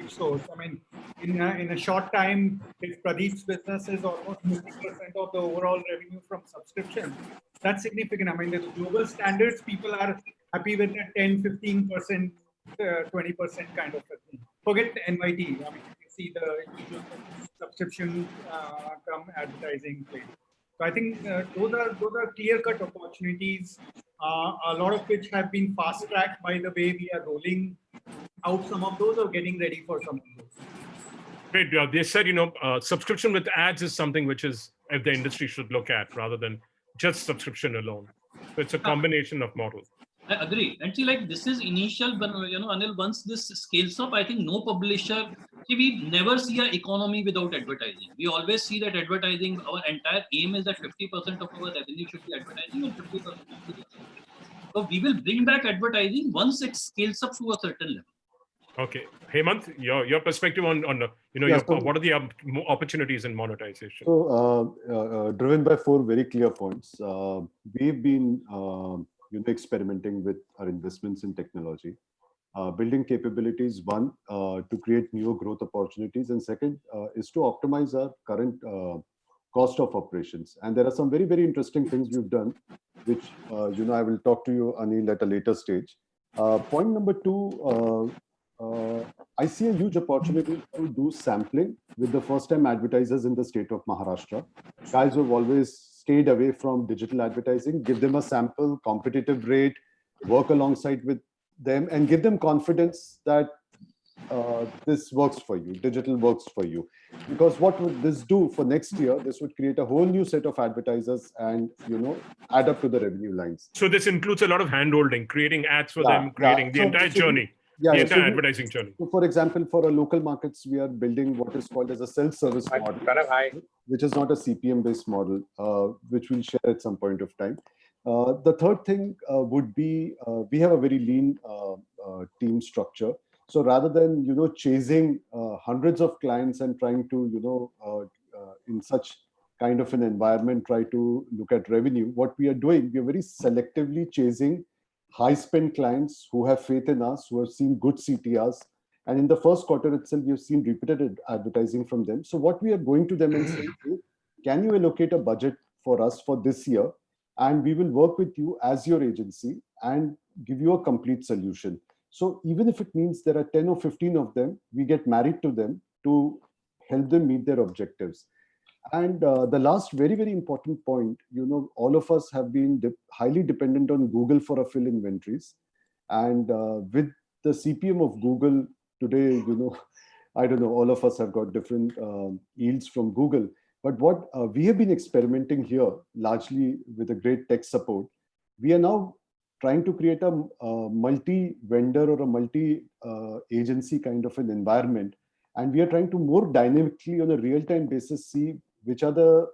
source. I mean, in a short time, if Pradeep's business is almost 50% of the overall revenue from subscription, that's significant. I mean, the global standards, people are happy with a 10, 15%, 20% kind of a thing. Forget NYT. I mean, you see the subscription come advertising play. So I think those are clear-cut opportunities, a lot of which have been fast-tracked by the way we are rolling out some of those or getting ready for some of those. Great. They said, subscription with ads is something which is if the industry should look at rather than just subscription alone. So it's a combination of models. I agree. And see, like this is initial, but Anil, once this scales up, I think no publisher, we never see an economy without advertising. We always see that advertising, our entire aim is that 50% of our revenue should be advertising and 50% should be. So we will bring back advertising once it scales up to a certain level. Okay, Hemant, your perspective on what are the opportunities in monetization? So driven by 4 very clear points, we've been experimenting with our investments in technology, building capabilities. One, to create newer growth opportunities, and second is to optimize our current cost of operations. And there are some very, very interesting things we've done, which I will talk to you, Anil, at a later stage. Point number 2. I see a huge opportunity to do sampling with the first-time advertisers in the state of Maharashtra. Guys who have always stayed away from digital advertising, give them a sample, competitive rate, work alongside with them, and give them confidence that this works for you, digital works for you. Because what would this do for next year? This would create a whole new set of advertisers and, add up to the revenue lines. So this includes a lot of hand-holding, creating ads for them, creating the entire journey. The entire advertising journey. So for example, for our local markets, we are building what is called as a self-service model, which is not a CPM-based model, which we'll share at some point of time. The third thing would be, we have a very lean team structure. So rather than, chasing hundreds of clients and trying to, in such kind of an environment, try to look at revenue, what we are doing, we are very selectively chasing high spend clients who have faith in us, who have seen good CTRs. And in the first quarter itself, we have seen repeated advertising from them. So what we are going to them and saying, can you allocate a budget for us for this year, and we will work with you as your agency and give you a complete solution. So even if it means there are 10 or 15 of them, we get married to them to help them meet their objectives. And the last very, very important point, all of us have been highly dependent on Google for our fill inventories. And with the CPM of Google today, I don't know, all of us have got different yields from Google. But what we have been experimenting here, largely with a great tech support, we are now trying to create a multi-vendor or a multi-agency kind of an environment. And we are trying to more dynamically on a real-time basis see which are the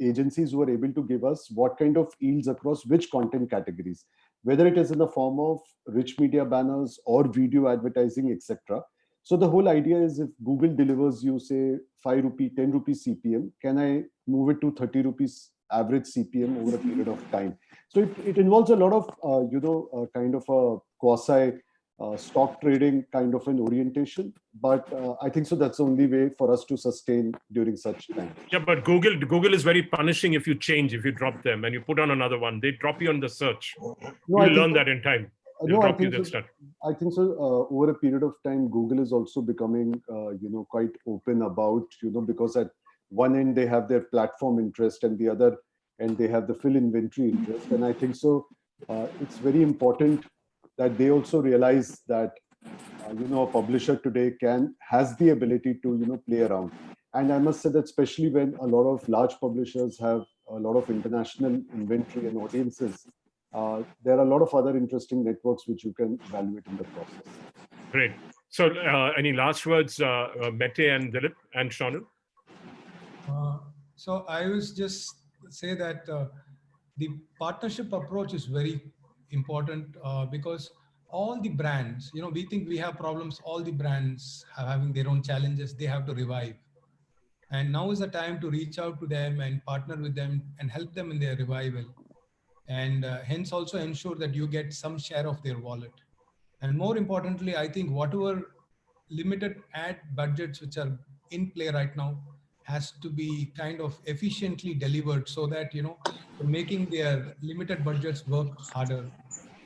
agencies who are able to give us what kind of yields across which content categories, whether it is in the form of rich media banners or video advertising, etc. So the whole idea is if Google delivers you, say, 5 rupee, 10 rupees CPM, can I move it to 30 rupees average CPM over a period of time? So it involves a lot of, kind of a quasi stock trading kind of an orientation. But I think so that's the only way for us to sustain during such time. Yeah, but Google is very punishing if you change, if you drop them and you put on another one. They drop you on the search. No, You'll learn that in time. No, I think so. Over a period of time, Google is also becoming, quite open about, because at one end they have their platform interest and the other end they have the fill inventory interest. And I think so. It's very important that they also realize that, a publisher today has the ability to, play around. And I must say that especially when a lot of large publishers have a lot of international inventory and audiences, there are a lot of other interesting networks which you can evaluate in the process. Great. So any last words, Mete and Dilip and Shonil? So I was just say that the partnership approach is very important because all the brands, we think we have problems, all the brands are having their own challenges, they have to revive. And now is the time to reach out to them and partner with them and help them in their revival. And hence also ensure that you get some share of their wallet. And more importantly, I think whatever limited ad budgets which are in play right now has to be kind of efficiently delivered so that, making their limited budgets work harder.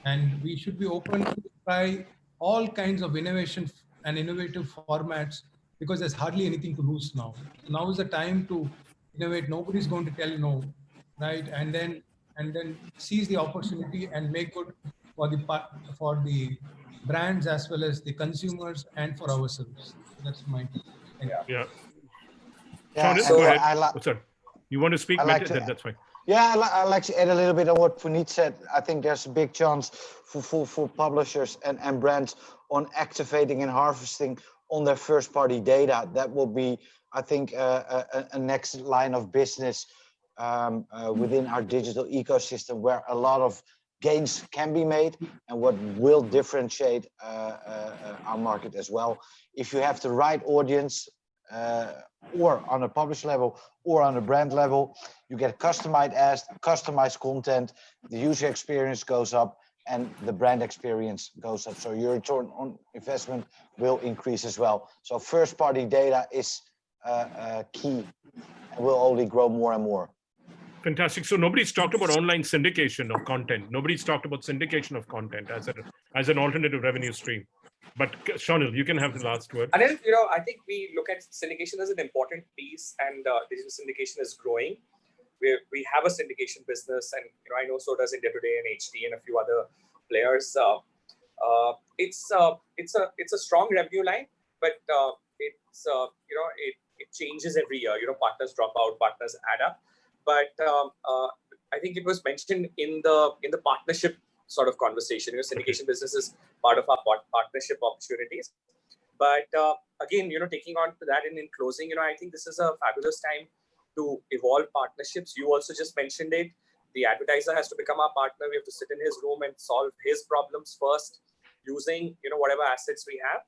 And we should be open to try all kinds of innovation and innovative formats because there's hardly anything to lose now. So now is the time to innovate. Nobody's going to tell you no, right? And then seize the opportunity and make good for the brands as well as the consumers and for ourselves. That's my take. Thank you. Yeah. Yeah, Shonil, so go ahead. Sorry. You want to speak? That's fine. Yeah, I like to add a little bit on what Puneet said. I think there's a big chance for publishers and brands on activating and harvesting on their first-party data. That will be, I think, a next line of business within our digital ecosystem where a lot of gains can be made and what will differentiate our market as well. If you have the right audience, or on a publisher level or on a brand level, you get customized ads, customized content, the user experience goes up and the brand experience goes up. So your return on investment will increase as well. So first party data is key and will only grow more and more. Fantastic. So nobody's talked about online syndication of content. Nobody's talked about syndication of content as an alternative revenue stream. But Shonil, you can have the last word. And then, I think we look at syndication as an important piece, and digital syndication is growing. We have a syndication business, and I know so does India Today and HD and a few other players. It's a strong revenue line, but it changes every year. Partners drop out, partners add up. But I think it was mentioned in the partnership sort of conversation. Syndication business is part of our partnership opportunities. But again, taking on to that and in closing, I think this is a fabulous time to evolve partnerships. You also just mentioned it. The advertiser has to become our partner. We have to sit in his room and solve his problems first using, whatever assets we have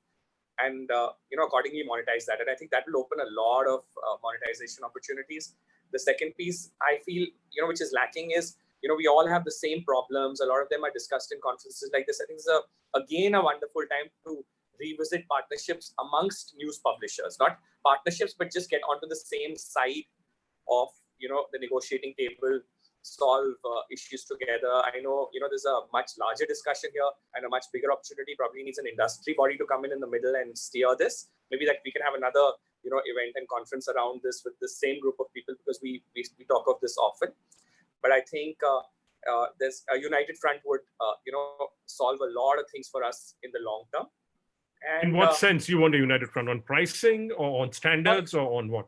and, accordingly monetize that. And I think that will open a lot of monetization opportunities. The second piece I feel, which is lacking is, we all have the same problems. A lot of them are discussed in conferences like this. I think it's again a wonderful time to revisit partnerships amongst news publishers, not partnerships, but just get onto the same side of the negotiating table, solve issues together. I know, there's a much larger discussion here and a much bigger opportunity. Probably needs an industry body to come in the middle and steer this. Maybe that we can have another, event and conference around this with the same group of people, because we talk of this often. But I think there's a united front would, solve a lot of things for us in the long term. And, in what sense you want a united front? On pricing or on standards or on what?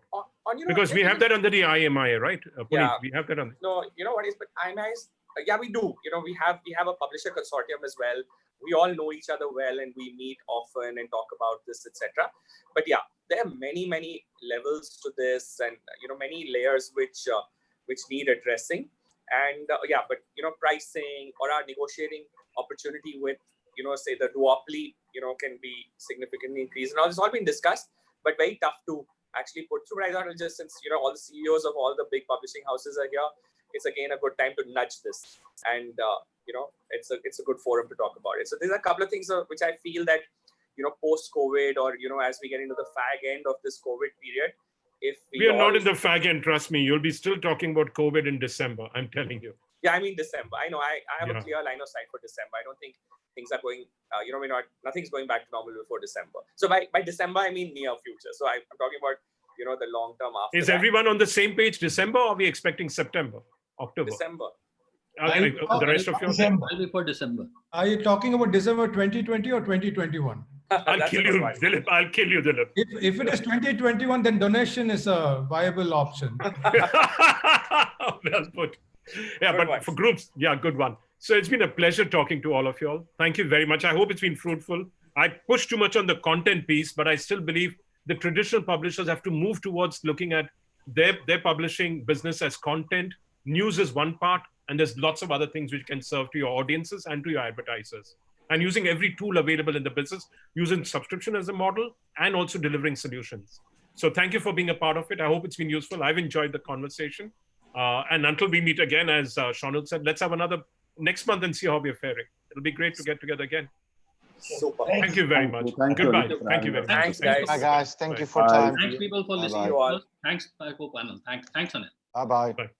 Because we have that under the IMI, right? Yeah. We have that on. No, what is, but IMI is, yeah, we do. We have a publisher consortium as well. We all know each other well, and we meet often and talk about this, etc. But yeah, there are many levels to this, and many layers which need addressing. And but pricing or our negotiating opportunity with say the duopoly can be significantly increased. And all this has all been discussed, but very tough to actually put through. But I thought it'll just, since all the CEOs of all the big publishing houses are here, it's again a good time to nudge this, and it's a good forum to talk about it. So there's a couple of things which I feel that post COVID, or as we get into the fag end of this COVID period, if we are not in the fag end, trust me, you'll be still talking about COVID in December. I'm telling you. Yeah, I mean December. I know. I have a clear line of sight for December. I don't think things are going. Nothing's going back to normal before December. So by December, I mean near future. So I'm talking about the long term after. Is everyone on the same page? December, or are we expecting September, October? December. The rest of you. December. Before December. Are you talking about December 2020 or 2021? I'll kill you, Dilip. I'll kill you, Dilip. If it is 2021, then donation is a viable option. Well put. Yeah, good but one. For groups, good one. So it's been a pleasure talking to all of you all. Thank you very much. I hope it's been fruitful. I push too much on the content piece, but I still believe the traditional publishers have to move towards looking at their publishing business as content. News is one part, and there's lots of other things which can serve to your audiences and to your advertisers. And using every tool available in the business, using subscription as a model, and also delivering solutions. So thank you for being a part of it. I hope it's been useful. I've enjoyed the conversation. And until we meet again, as Shonil said, let's have another next month and see how we're faring. It'll be great to get together again. Super. Thank you very much. Goodbye. Thank you very much. Thanks, guys. Bye, guys. Thank you for time. Thanks, people, for listening to us. Thanks, Anil. Thanks, Anil. Bye-bye. Bye.